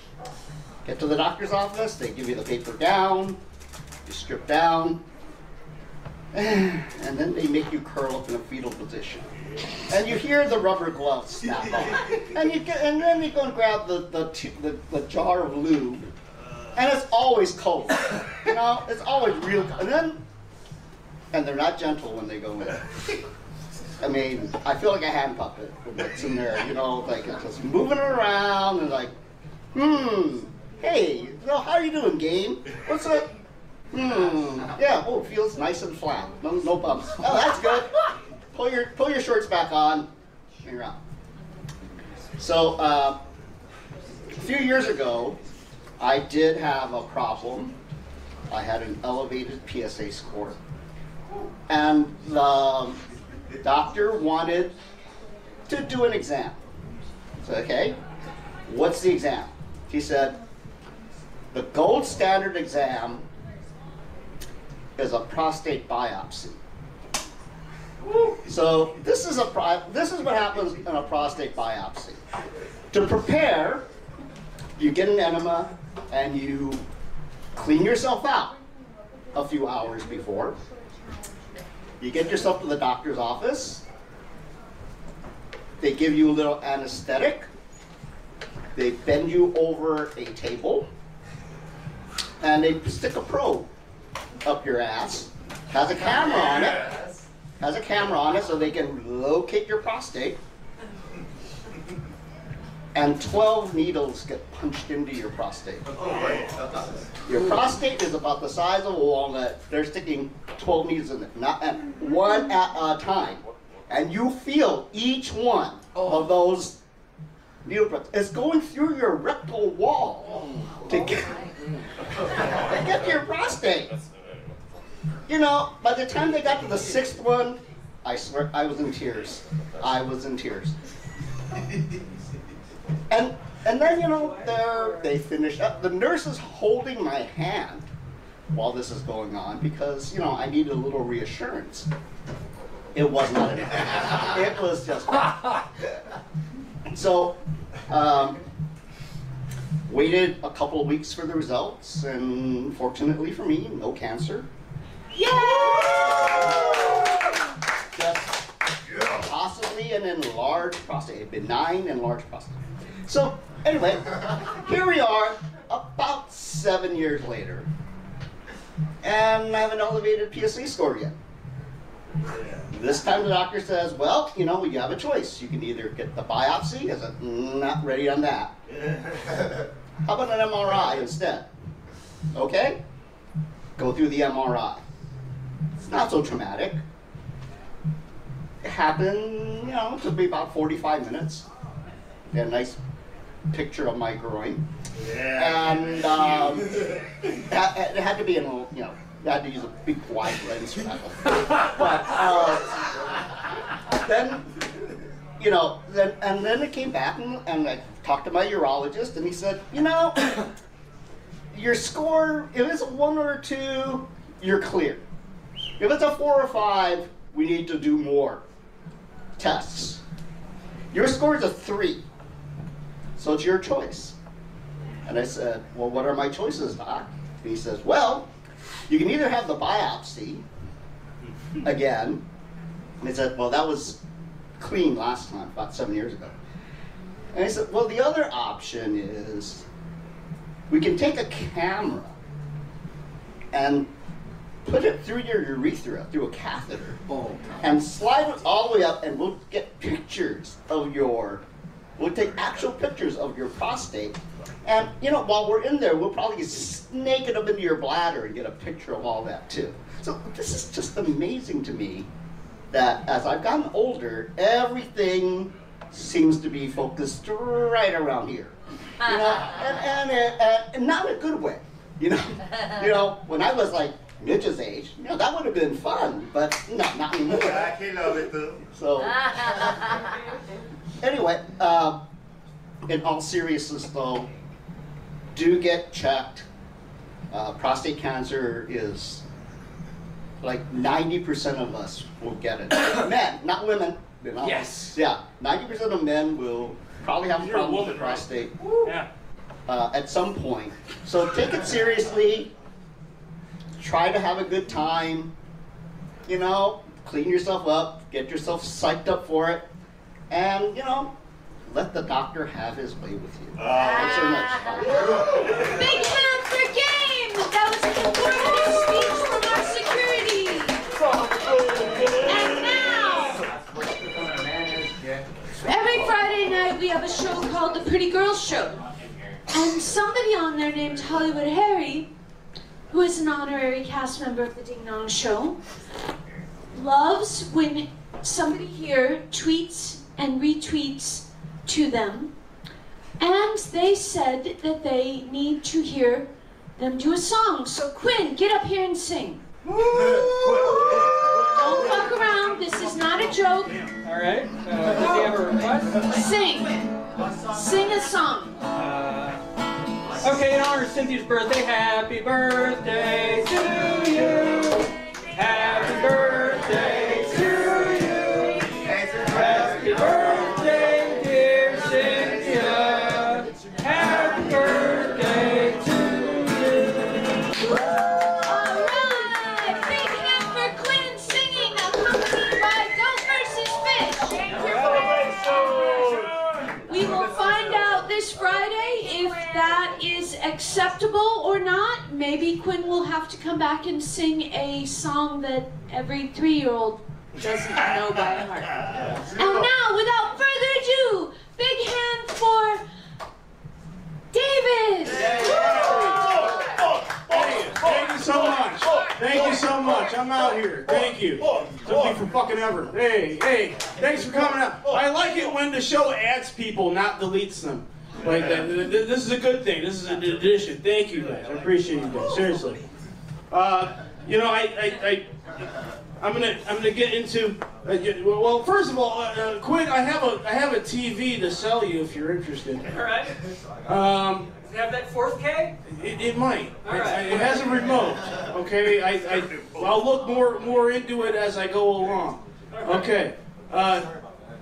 Get to the doctor's office, they give you the paper gown, you strip down, and then they make you curl up in a fetal position. And you hear the rubber gloves snap on. And then you go and grab the jar of lube. And it's always cold. You know, it's always real cold. And they're not gentle when they go in. I mean, I feel like a hand puppet that's in there, you know, like it's just moving around and like, hey, how are you doing, game? What's up? Yeah, oh, it feels nice and flat. No bumps. Oh, that's good. Pull your shorts back on, and you're out. So, a few years ago, I did have a problem. I had an elevated PSA score. And the doctor wanted to do an exam. I said, okay, what's the exam? He said, the gold standard exam is a prostate biopsy. So this is what happens in a prostate biopsy. To prepare, you get an enema and you clean yourself out a few hours before. You get yourself to the doctor's office. They give you a little anesthetic. They bend you over a table and they stick a probe up your ass. Has a camera on it. Has a camera on it so they can locate your prostate. And 12 needles get punched into your prostate. Your prostate is about the size of a walnut. They're sticking 12 needles in it, one at a time. And you feel each one of those needle prints. It's going through your rectal wall to get to your prostate. You know, by the time they got to the 6th one, I swear I was in tears. I was in tears. And then, you know, they finished up. The nurse is holding my hand while this is going on because, you know, I needed a little reassurance. It was not enough. It was just... So Waited a couple of weeks for the results, and fortunately for me, no cancer. Yay! Just possibly an enlarged prostate, a benign enlarged prostate. So anyway, here we are, about 7 years later, and I have an elevated PSA score again. This time the doctor says, well, you know, you have a choice. You can either get the biopsy. I said, not ready on that. How about an MRI instead? Okay? Go through the MRI. It's not so traumatic. It happened, you know, it took me about 45 minutes. Get a nice picture of my groin. Yeah. And it had to be in, you know, I had to use a big wide lens for that. But then, you know, then it came back and I talked to my urologist and he said, you know, your score, if it's a 1 or a 2, you're clear. If it's a 4 or 5, we need to do more tests. Your score is a 3, so it's your choice. And I said, well, what are my choices, doc? And he says, well, you can either have the biopsy again. And I said, well, that was clean last time, about 7 years ago. And I said, well, the other option is we can take a camera and put it through your urethra, through a catheter, and slide it all the way up, and we'll get pictures of we'll take actual pictures of your prostate. And, you know, while we're in there, we'll probably snake it up into your bladder and get a picture of all that, too. So this is just amazing to me that as I've gotten older, everything seems to be focused right around here. You know, and not in a good way. You know, when I was like Mitch's age, you know, that would have been fun, but no, not anymore. I can love it too. So, anyway, in all seriousness though, do get checked. Prostate cancer is like 90% of us will get it. Men, not women. You know? Yes. Yeah, 90% of men will probably have a problem with the prostate at some point. So take it seriously. Try to have a good time. You know, clean yourself up. Get yourself psyched up for it. And, you know, let the doctor have his way with you. Thanks very much. Big hand for game! That was an informative speech from our security. And now, every Friday night we have a show called The Pretty Girls Show. And somebody on there named Hollywood Harry, who is an honorary cast member of the Ding-Dong Show, loves when somebody here tweets and retweets to them, and they said that they need to hear them do a song. So Quinn, get up here and sing. Don't fuck around, this is not a joke. All right, does he have a request? Sing. Sing a song. Okay, in honor of Cynthia's birthday, happy birthday to you. Happy birthday to you. Happy birthday, dear Cynthia. Happy birthday to you. All right, big hand for Quinn singing, accompanied by Goat vs. Fish. We will find out this Friday if that is acceptable or not. Maybe Quinn will have to come back and sing a song that every 3-year-old doesn't know by heart. And now, without further ado, big hand for David! Thank you so much. Thank you so much. I'm out here. Thank you. Took me for fucking ever. Hey, thanks for coming out. I like it when the show adds people, not deletes them. Like this is a good thing. This is an addition. Thank you guys. I appreciate you guys. Seriously. You know, I'm gonna get into. Well, first of all, Quinn, I have a TV to sell you if you're interested. All right. Does it have that 4K? It might. All right. It has a remote. Okay. I'll look more into it as I go along. Okay.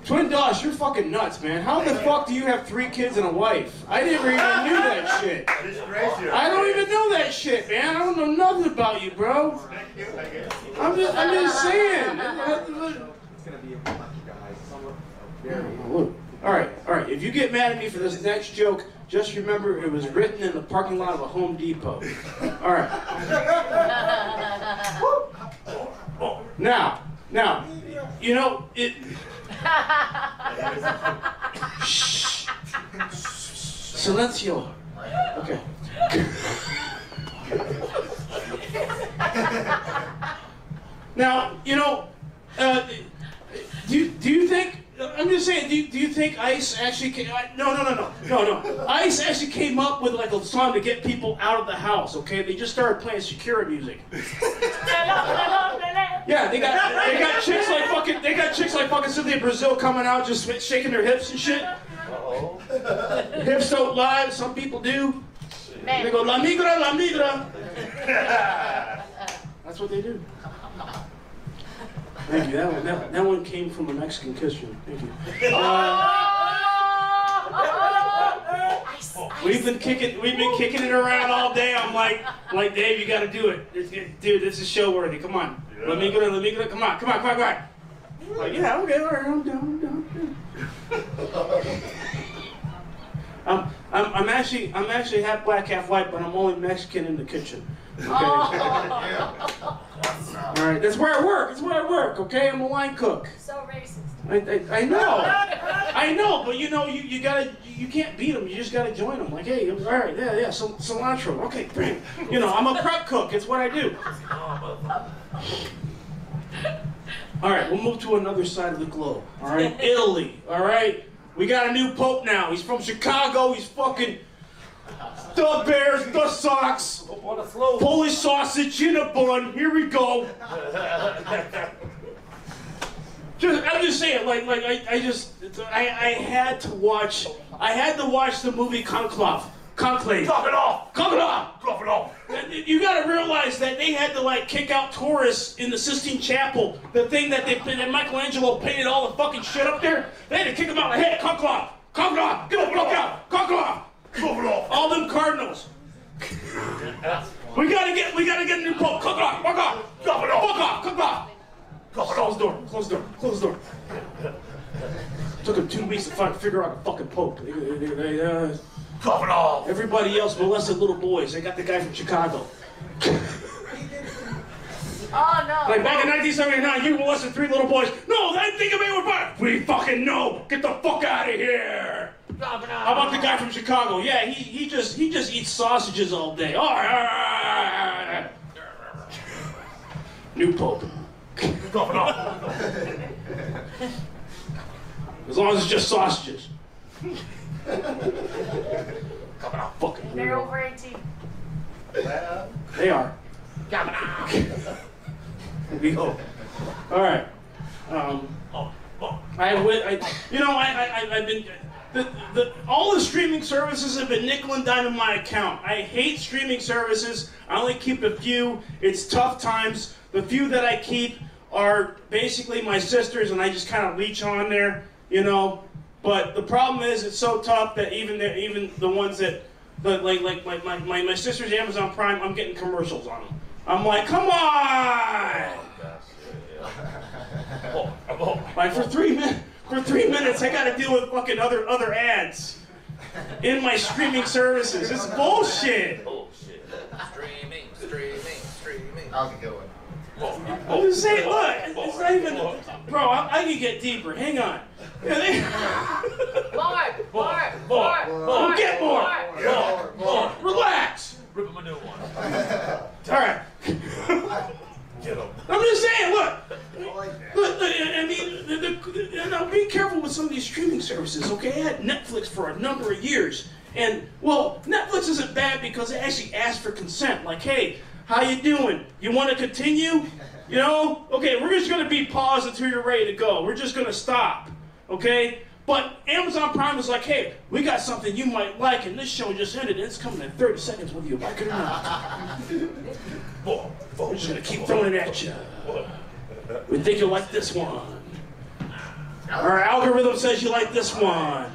Twin Doss, you're fucking nuts, man. How the fuck do you have 3 kids and a wife? I never even knew that shit. I don't even know that shit, man. I don't know nothing about you, bro. I'm just saying. All right. If you get mad at me for this next joke, just remember it was written in the parking lot of a Home Depot. All right. Now, you know it. Shh. Silencio. Okay. Now, you know, do you think? I'm just saying. Do you think Ice actually came? No. Ice actually came up with like a song to get people out of the house. Okay, they just started playing Shakira music. Yeah, they got chicks like fucking Cynthia Brazil coming out just shaking their hips and shit. Hips don't lie. Some people do. They go la migra, la migra. That's what they do. Thank you. That one came from a Mexican Christian. Thank you. We've been kicking it around all day. I'm like Dave, you got to do it, dude. This is show worthy. Come on. Let me go. Come on. Like, yeah, okay, all right, I'm down. I'm actually half black, half white, but I'm only Mexican in the kitchen. Okay. All right, that's where I work. Okay, I'm a line cook. So racist. I know, but you know, you can't beat them. You just gotta join them. Like, hey, all right, yeah, cilantro. Okay, bring. You know, I'm a prep cook. It's what I do. All right, we'll move to another side of the globe. All right, Italy. All right, we got a new pope now. He's from Chicago. He's fucking the Bears, the Sox, Polish sausage in a bun. Here we go. I'm just saying, I had to watch the movie Conclave. Drop it off. You gotta realize that they had to kick out tourists in the Sistine Chapel. The thing that Michelangelo painted all the fucking shit up there. They had to kick them out of the head. Conclave. Get the fuck out. Conclave. All them cardinals. We gotta get a new pope. Conclave. Fuck off. Conclave. Close the door. Took him 2 weeks to figure out a fucking pope. Cough it off. Everybody else molested little boys. They got the guy from Chicago. Oh no. Like back in 1979, you molested 3 little boys. No, I think of it with fun. We fucking know. Get the fuck out of here. How about the guy from Chicago? Yeah, he just eats sausages all day. All right. New pope. Cough it off. As long as it's just sausages. Fucking they're over 18. They are. We go. All right. I've been. All the streaming services have been nickel and diming my account. I hate streaming services. I only keep a few. It's tough times. The few that I keep are basically my sisters, and I just kind of leech on there, you know. But the problem is, it's so tough that even the ones that, like my sister's Amazon Prime, I'm getting commercials on them. I'm like, come on! Like for 3 minutes, I gotta deal with fucking other ads in my streaming services. It's bullshit. Streaming. How's it going? I'm just saying, look, it's not even, bro. I can get deeper. Hang on. More. Get more. Relax. Rip him a new one. All right. Get him. I'm just saying, look. I mean, be careful with some of these streaming services, okay? I had Netflix for a number of years, and well, Netflix isn't bad because they actually ask for consent. Like, hey, how you doing? You want to continue? You know? Okay, we're just gonna be paused until you're ready to go. We're just gonna stop. Okay? But Amazon Prime is like, hey, we got something you might like, and this show just ended, and it's coming in 30 seconds whether you like it or not. We're just gonna keep throwing it at you. We think you'll like this one. Our algorithm says you like this one.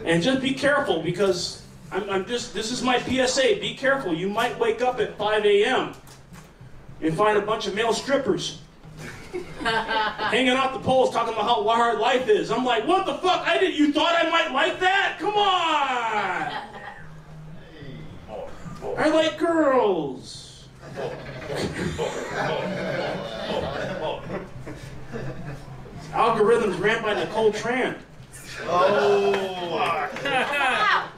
And just be careful because this is my PSA. Be careful. You might wake up at 5 a.m. and find a bunch of male strippers hanging off the poles talking about how hard life is. I'm like, what the fuck? You thought I might like that? Come on! I like girls. Algorithms ran by Nicole Tran. Oh!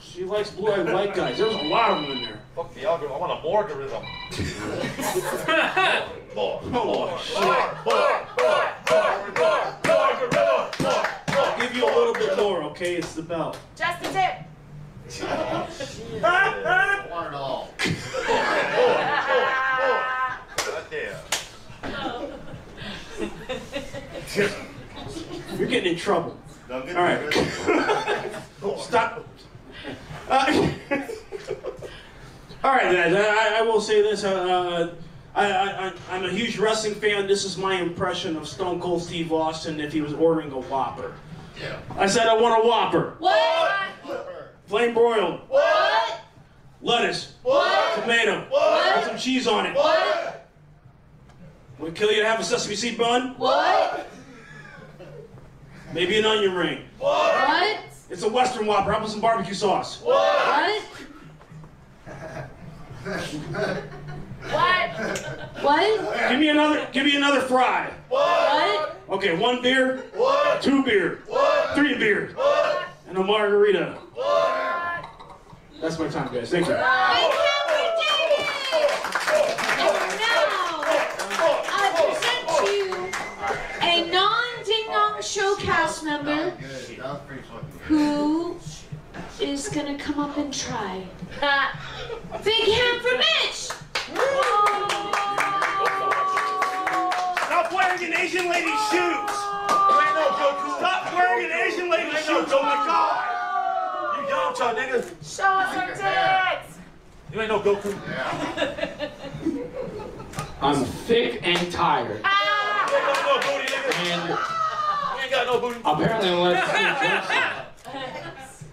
She likes blue-eyed white guys. There's a lot of them in there. Fuck the algorithm. I want a morgarism. I'll give you a little bit more, okay? It's the bell. Just a tip. I want it all. You're getting in trouble. All right. Stop. All right, guys. I will say this. I'm a huge wrestling fan. This is my impression of Stone Cold Steve Austin if he was ordering a Whopper. Yeah. I said I want a Whopper. What? Flame broiled. What? Lettuce. What? Tomato. What? Put some cheese on it. What? Would it kill you to have a sesame seed bun? What? Maybe an onion ring. What? It's a Western Whopper. How about some barbecue sauce? What? What? What? Give me another fry. What? Okay, 1 beer. What? 2 beer. What? 3 beer. What? And a margarita. What? That's my time, guys. Thank you. And now, I present to you a non-Ding-Dong Show cast member who is gonna come up and try. Big hand for Mitch! Stop wearing an Asian lady's shoes! Stop wearing an Asian lady's shoes! Oh my God! You Yamcha, nigga! Show us your tits! You ain't no Goku. I'm thick and tired. You ain't got no booty, nigga. And You ain't got no booty. apparently, unless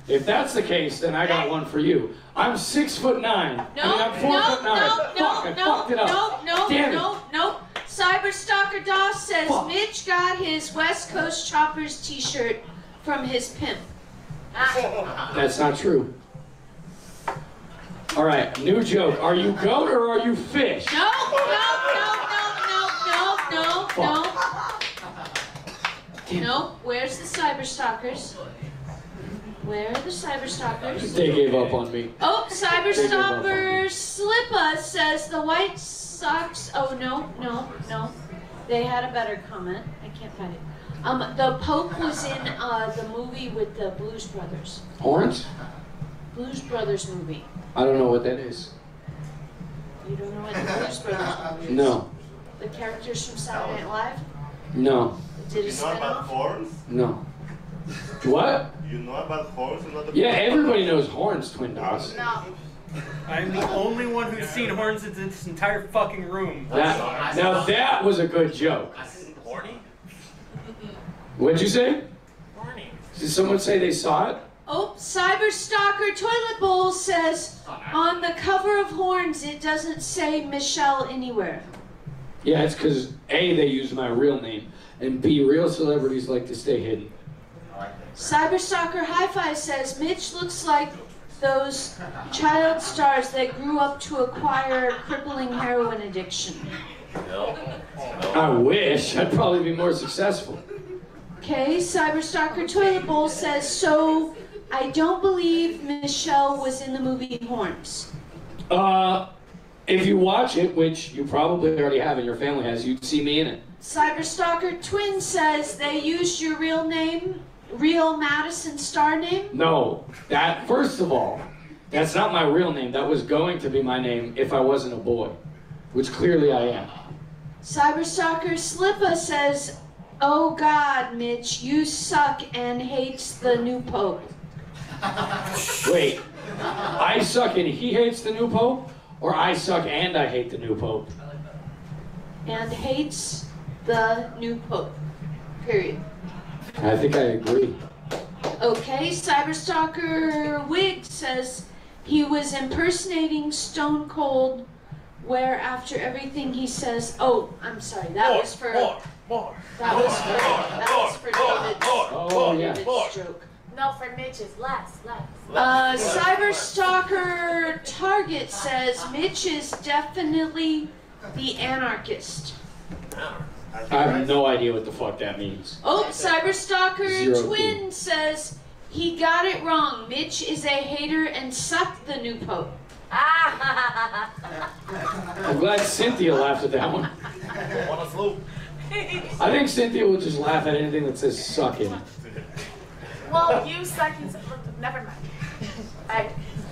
if that's the case, then I got one for you. I'm 6'9". I'm 4'9". Fuck, I fucked it up. Damn it. No. Cyberstalker Doss says Fuck. Mitch got his West Coast Choppers t-shirt from his pimp. That's not true. All right, new joke. Are you goat or are you fish? No. No, where's the Cyberstalkers? Where are the Cyberstalkers? They gave up on me. Oh, Cyberstalker Slippa says the White Sox. Oh, no. They had a better comment. I can't find it. The Pope was in the movie with the Blues Brothers. Horns? Blues Brothers movie. I don't know what that is. You don't know what the Blues Brothers movie is? No. The characters from Saturday Night Live? No. Did a You know about spin-off? horns? No. What? You know about horns and other Yeah, everybody knows horns, Twin Doss. No. I'm the only one who's seen horns in this entire fucking room. Now that was a good joke. Horny? What'd you say? Horny. Did someone say they saw it? Oh, Cyberstalker Toilet Bowl says on the cover of Horns it doesn't say Michelle anywhere. Yeah, it's because A, they use my real name, and B, real celebrities like to stay hidden. Cyberstalker Hi-Fi says Mitch looks like those child stars that grew up to acquire crippling heroin addiction. I wish. I'd probably be more successful. Okay, Cyberstalker Toilet Bowl says, so I don't believe Michelle was in the movie Horns. If you watch it, which you probably already have and your family has, you'd see me in it. Cyberstalker Twin says they used your real name, real Madison star name. No, that, first of all, that's not my real name. That was going to be my name if I wasn't a boy, which clearly I am. Cyberstalker Slippa says, oh God, Mitch, you suck and hates the new Pope. Wait, I suck and he hates the new Pope? Or I suck and I hate the new Pope? And hates the new Pope. Period. I think I agree. Okay, Cyberstalker Wig says he was impersonating Stone Cold, where after everything he says, oh, I'm sorry, that was for David's joke. No, for Mitch's. Last. Cyberstalker Target says Mitch is definitely the anarchist. I have no idea what the fuck that means. Oh, Cyberstalker Zero Twin clue. says he got it wrong. Mitch is a hater and sucked the new Pope. I'm glad Cynthia laughed at that one. I think Cynthia will just laugh at anything that says suck in it. Well, you suck. Never mind.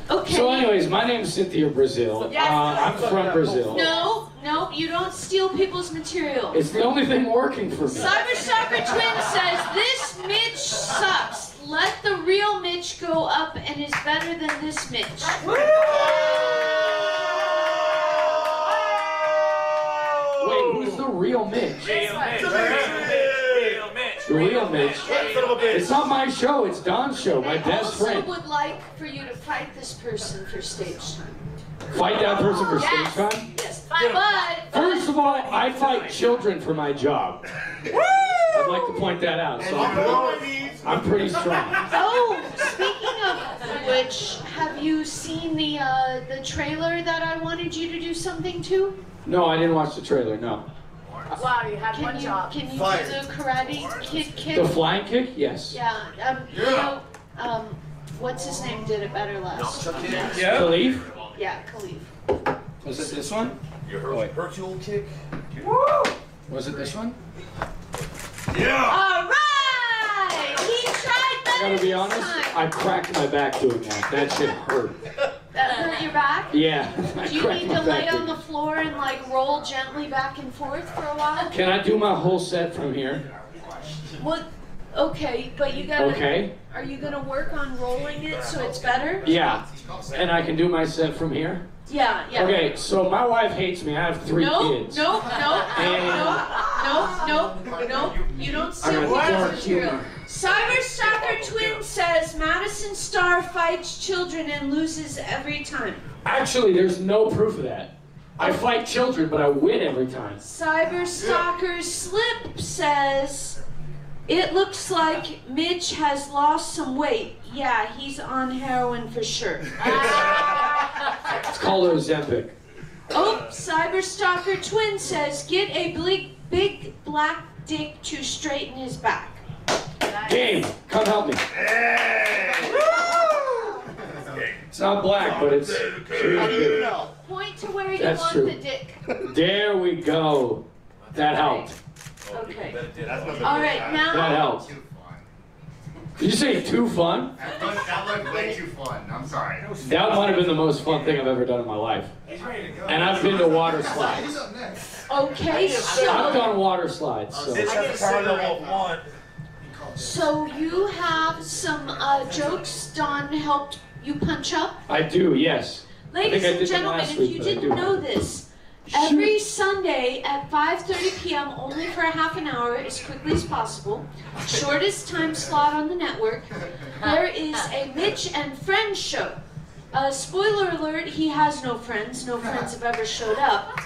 Okay. So anyways, my name's Cynthia Brazil. Yes. I'm from Brazil. No, you don't steal people's material. It's the only thing working for me. Cyberstalker Twin says this Mitch sucks. Let the real Mitch go up and is better than this Mitch. Wait, who's the real Mitch? The real Mitch. It's not my show, it's Don's show, my best friend. I also would like for you to fight this person for stage time. Fight that person for stage time? Yes, but First of all, I fight children for my job. I'd like to point that out. So I'm pretty strong. Oh, speaking of which, have you seen the trailer that I wanted you to do something to? No, I didn't watch the trailer, no. Wow, you had one job. Can you do the Karate Kid kick? The flying kick? Yes. Yeah. You know, what's his name did it better last? Yeah. Khalif? Yeah, Khalif. Was it this one? Your Hercule kick? Was it this one? All right! He tried I gotta be honest, I cracked my back doing that. That shit hurt. That hurt your back? Yeah. I Do you cracked need my to lay back on the floor and like roll gently back and forth for a while? Can I do my whole set from here? What? Okay, but you gotta. Okay. Are you gonna work on rolling it so it's better? Yeah. And I can do my set from here? Yeah. Okay, so my wife hates me. I have 3 kids. No. You don't I steal got people's dark material. humor. Cyberstalker Twin says Madison Starr fights children and loses every time. Actually, there's no proof of that. I fight children, but I win every time. Cyberstalker Slip says it looks like Mitch has lost some weight. Yeah, he's on heroin for sure. It's called Ozempic. Oh, Cyberstalker Twin says get a big black dick to straighten his back. Game, come help me. It's not black, but it's true. Point to where you That's want true. the dick. There we go. That helped. Okay. All right, now. That helped. Did you say too fun? That looked way too fun. I'm sorry. That might have been the most fun thing I've ever done in my life. And I've been to water slides. Okay, I've done water slides. So you have some jokes Don helped you punch up? I do, yes. Ladies and gentlemen, if you didn't know this, every Sunday at 5:30 p.m., only for a half an hour, as quickly as possible, shortest time slot on the network, there is a Mitch and Friends show. Spoiler alert, he has no friends. No friends have ever showed up.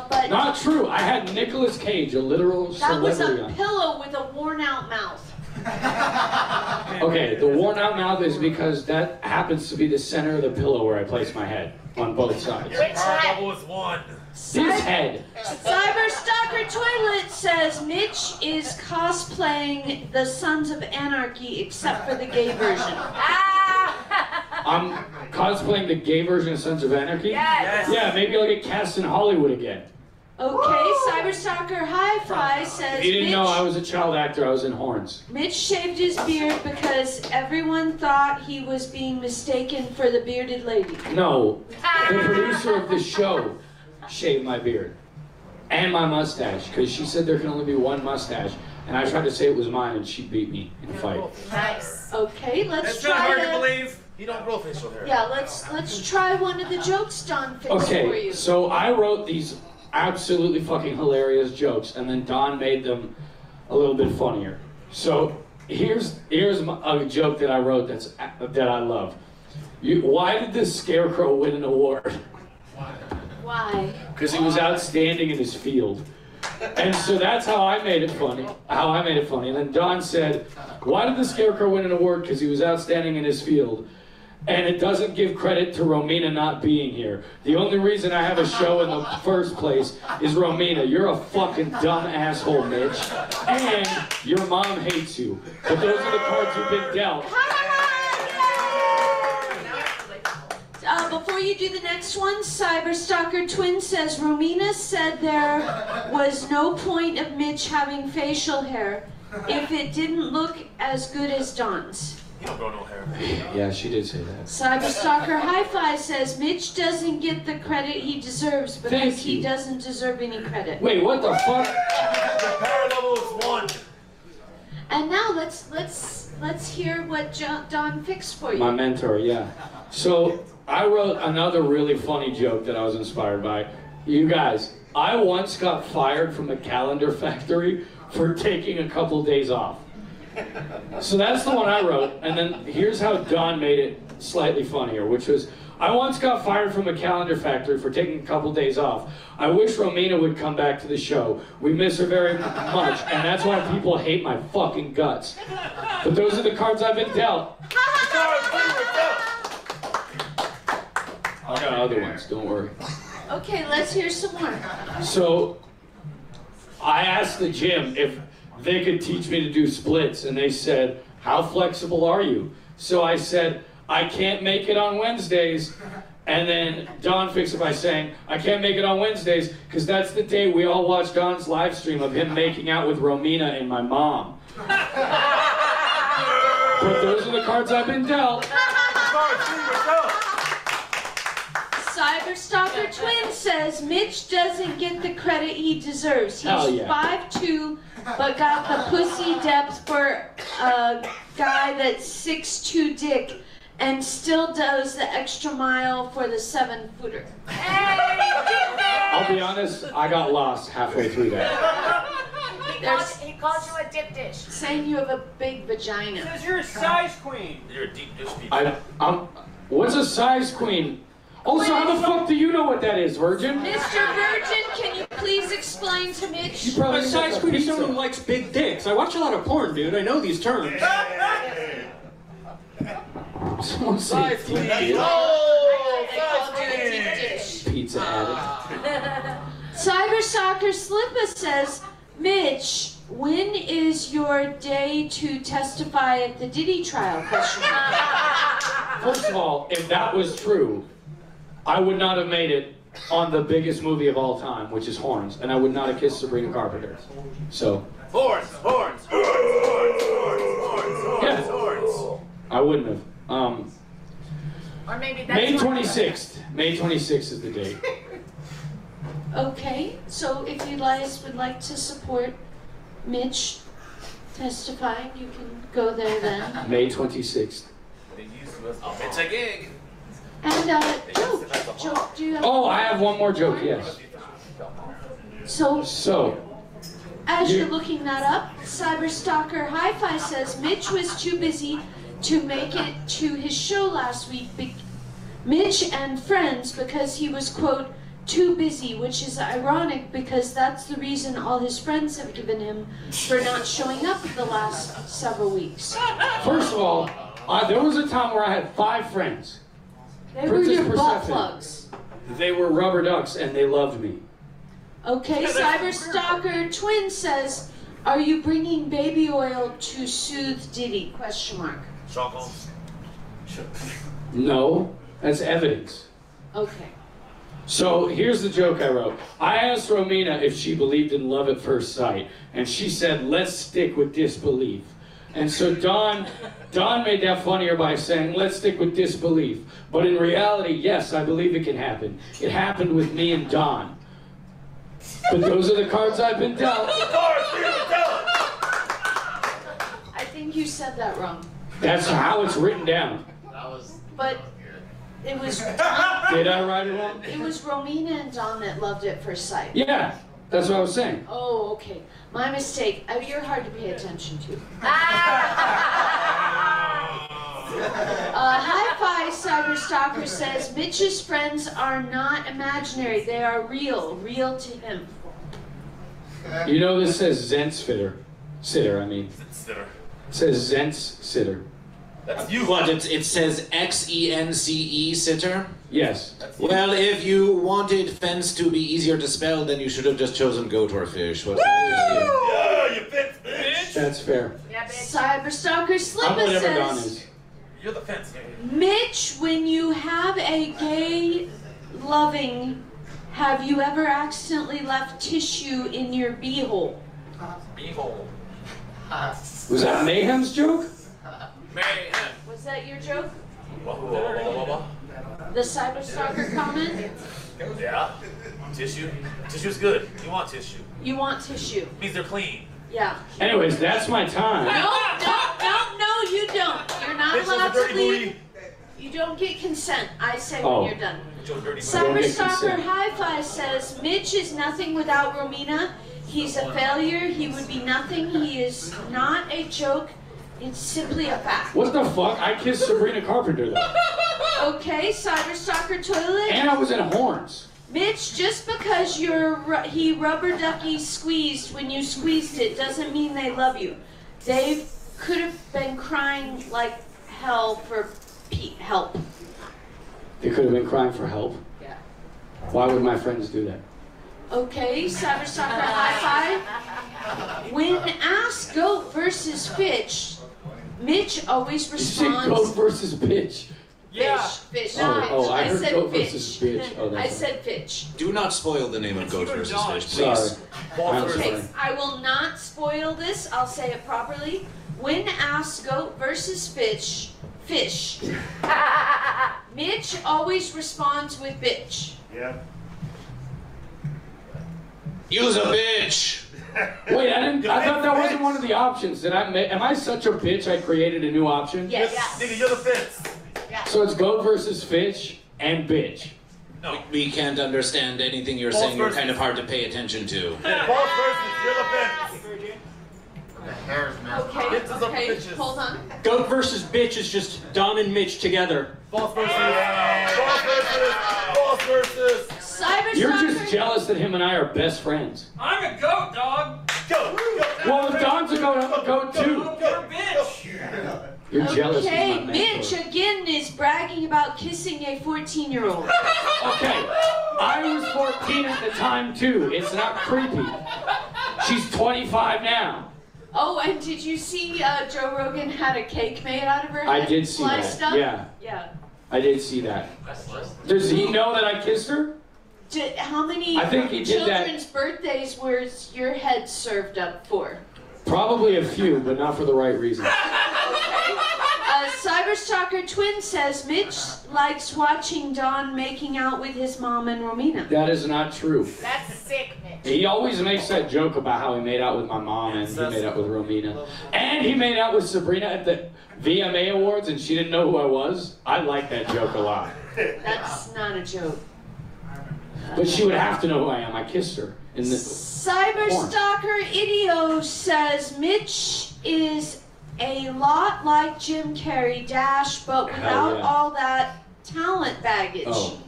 But Not true. I had Nicolas Cage, a literal that was celebrity a on. pillow with a worn-out mouth. Okay, the worn out mouth is because that happens to be the center of the pillow where I place my head on both sides. Which head? Was one. This head. Cyberstalker Toilet says Mitch is cosplaying the Sons of Anarchy except for the gay version. I'm cosplaying the gay version of Sons of Anarchy? Yes. Yeah, maybe I'll get cast in Hollywood again. Okay, Cyberstalker Hi-Fi says If you didn't know, I was a child actor. I was in Horns. Mitch shaved his beard because everyone thought he was being mistaken for the bearded lady. No, the producer of the show shaved my beard and my mustache because she said there can only be one mustache, and I tried to say it was mine, and she beat me in a fight. Nice. Okay, let's That's try not hard to it. believe. You don't grow facial hair. Yeah, let's try one of the jokes Don fixed for Okay, you. so I wrote these absolutely fucking hilarious jokes, and then Don made them a little bit funnier. So here's a joke that I wrote that I love. Why did this scarecrow win an award? Why? Because he was outstanding in his field. And so that's how I made it funny. And then Don said, why did the scarecrow win an award? Because he was outstanding in his field. And it doesn't give credit to Romina not being here. The only reason I have a show in the first place is Romina. You're a fucking dumb asshole, Mitch. And your mom hates you. But those are the cards you've been dealt. Before you do the next one, Cyberstalker Twin says, Romina said there was no point of Mitch having facial hair if it didn't look as good as Don's. You don't grow no hair. Yeah, she did say that. Cyberstalker Hi-Fi says, Mitch doesn't get the credit he deserves because he doesn't deserve any credit. Wait, what the fuck? The power level is 1. And now let's hear what Don fixed for you. My mentor, yeah. So I wrote another really funny joke that I was inspired by. You guys, I once got fired from the calendar factory for taking a couple days off. So that's the one I wrote, and then here's how Don made it slightly funnier, which was, I once got fired from a calendar factory for taking a couple days off. I wish Romina would come back to the show. We miss her very much, and that's why people hate my fucking guts. But those are the cards I've been dealt. I got other ones, don't worry. Okay, let's hear some more. So, I asked the gym if they could teach me to do splits, and they said, how flexible are you? So I said, I can't make it on Wednesdays. And then Don fixed it by saying, I can't make it on Wednesdays because that's the day we all watch Don's live stream of him making out with Romina and my mom. But those are the cards I've been dealt. Cyberstalker Twin says Mitch doesn't get the credit he deserves. He's 5'2", but got the pussy depth for a guy that's 6'2" dick, and still does the extra mile for the 7-footer. I'll be honest, I got lost halfway through that. He called you a dip dish. Saying you have a big vagina. Says you're a size queen. You're a deep dish piece. What's a size queen? Also, how the fuck do you know what that is, Virgin? Mr. Virgin, can you please explain to Mitch? A size queen is someone who likes big dicks. I watch a lot of porn, dude. I know these terms. Someone say pizza addict. Cyberstalker Slippa says, Mitch, when is your day to testify at the Diddy trial? First of all, if that was true, I would not have made it on the biggest movie of all time, which is Horns, and I would not have kissed Sabrina Carpenter. So. Horns. Yeah. I wouldn't have. Or maybe that's May 26th. May 26th is the date. Okay, so if you guys would like to support Mitch testifying, you can go there then. May 26th. It's a gig. And joke, do you have? Oh, I have one more joke. Yes. So as you- you're looking that up, Cyberstalker Hi-Fi says Mitch was too busy to make it to his show last week. Mitch and friends, because he was, quote, too busy, which is ironic because that's the reason all his friends have given him for not showing up the last several weeks. First of all, there was a time where I had 5 friends. They were your butt plugs. They were rubber ducks, and they loved me. Okay, Cyberstalker Twin says, are you bringing baby oil to soothe Diddy? Question mark. Chocolate. No, that's evidence. Okay. So here's the joke I wrote. I asked Romina if she believed in love at first sight, and she said, let's stick with disbelief. And so Don made that funnier by saying, let's stick with disbelief. But in reality, yes, I believe it can happen. It happened with me and Don. But those are the cards I've been dealt. I think you said that wrong. That's how it's written down. But it was Did I write it wrong? It was Romina and Don that loved it at first sight. Yeah. That's what I was saying. Oh, okay. My mistake. You're hard to pay attention to. High Five Cyberstalker says Mitch's friends are not imaginary. They are real to him. You know this says Zent's sitter, I mean. Sitter. It says Zent's sitter. That's you. What? It says XENCE sitter? Yes. Well, if you wanted fence to be easier to spell, then you should have just chosen goat or fish. What's Yeah, you fence, bitch. That's fair. Cyberstalker I'm Slipper whatever Don says, is. You're the fence. Mitch, when you have a gay loving, have you ever accidentally left tissue in your beehole? Beehole. Was that Mayhem's joke? Mayhem. Was that your joke? Whoa. The Cyberstalker comment? Yeah. Tissue. Tissue's good. You want tissue. You want tissue. Means they're clean. Yeah. Anyways, that's my time. No, you don't. You're not Bitch, allowed that's a to dirty leave. You don't get consent. I say Oh. when you're done. Dirty Cyberstalker Hi-Fi says, Mitch is nothing without Romina. He's a failure. He would be nothing. He is not a joke. It's simply a fact. What the fuck? I kissed Sabrina Carpenter though. Okay, Cyberstalker Toilet. And I was in Horns. Mitch, just because he rubber ducky squeezed when you squeezed it doesn't mean they love you. They could have been crying like hell for help. They could have been crying for help. Yeah. Why would my friends do that? Okay, Cyberstalker Hi-Fi. When asked Goat versus Fish, Mitch always You said responds. goat versus bitch. Fish. Oh, I heard said goat fish. versus bitch. Oh, I that's said fish. Do not spoil the name of goat versus fish, sorry. please. I'm Okay, sorry. I will not spoil this. I'll say it properly. When asked Goat versus Fish, Mitch always responds with bitch. Yeah. Use a bitch. Wait, I thought that wasn't one of the options. Am I such a bitch I created a new option? Yes. Nigga, you're the fence. So it's goat versus fish and bitch. No. We can't understand anything you're False saying. You're versus- kind of hard to pay attention to. False versus, you're the fence. Okay, hold on. Goat versus bitch is just Don and Mitch together. False versus. False versus. False versus. You're Cyberstalker. just jealous that him and I are best friends. I'm a goat, dog. Go. Well, if Don's a goat, I'm a goat too. You're a bitch. You're jealous of Okay, my Mitch mentor. again is bragging about kissing a 14-year-old. Okay, I was 14 at the time too. It's not creepy. She's 25 now. Oh, and did you see Joe Rogan had a cake made out of her head? I did see that, Sliced up? yeah. Yeah. I did see that. Does he know that I kissed her? How many I think he did that- children's birthdays was your head served up for? Probably a few, but not for the right reasons. Cyberstalker Twin says Mitch likes watching Don making out with his mom and Romina. That is not true. That's sick, Mitch. He always makes that joke about how he made out with my mom and he made out with Romina. And he made out with Sabrina at the VMA Awards and she didn't know who I was. I like that joke a lot. That's not a joke. But she would have to know who I am. I kissed her. In the Cyberstalker Idio says Mitch is a lot like Jim Carrey, but without yeah. all that talent baggage. Oh.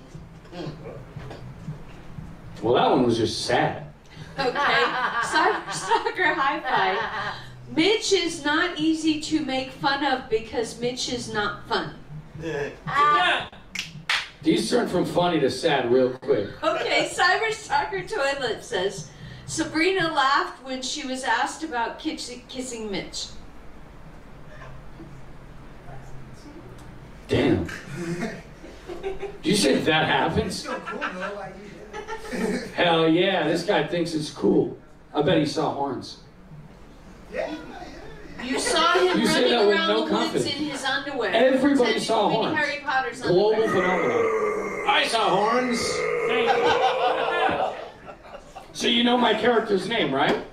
Well, that one was just sad. Okay. Cyberstalker Hi-Fi. Mitch is not easy to make fun of because Mitch is not fun. These turn from funny to sad real quick. Okay, Cyberstalker Toilet says Sabrina laughed when she was asked about kissing Mitch. Damn. You say that happens? Hell yeah, this guy thinks it's cool. I bet he saw horns. You saw him You say running that with around no the woods confidence. in his underwear. Everybody pretending saw to be horns. Harry Potter's Global underwear. phenomenon. I saw horns. So you know my character's name, right?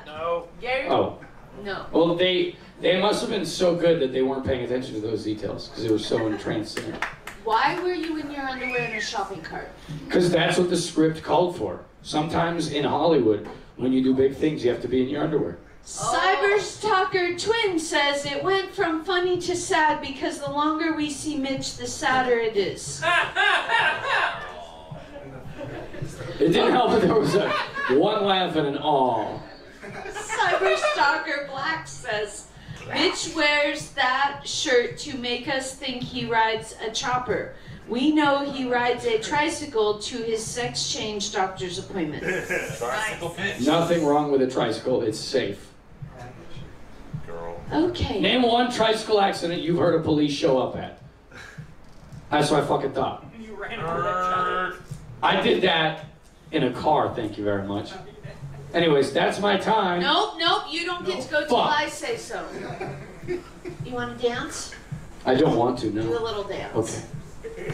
No. Oh. No. Well, they must have been so good that they weren't paying attention to those details because they were so entranced in it. Why were you in your underwear in a shopping cart. Because that's what the script called for. Sometimes in Hollywood, when you do big things, you have to be in your underwear. Cyberstalker Twin says it went from funny to sad because the longer we see Mitch, the sadder it is. It didn't help that there was one laugh and an aw. Cyberstalker Black says, Mitch wears that shirt to make us think he rides a chopper. We know he rides a tricycle to his sex change doctor's appointment. Nothing wrong with a tricycle, it's safe. Okay. Name one tricycle accident you've heard a police show up at. That's what I fucking thought. You ran over that. I did that in a car, thank you very much. Anyways, that's my time. Nope, you don't get to go till I say so. You want to dance? I don't want to, no. Do a little dance. Okay.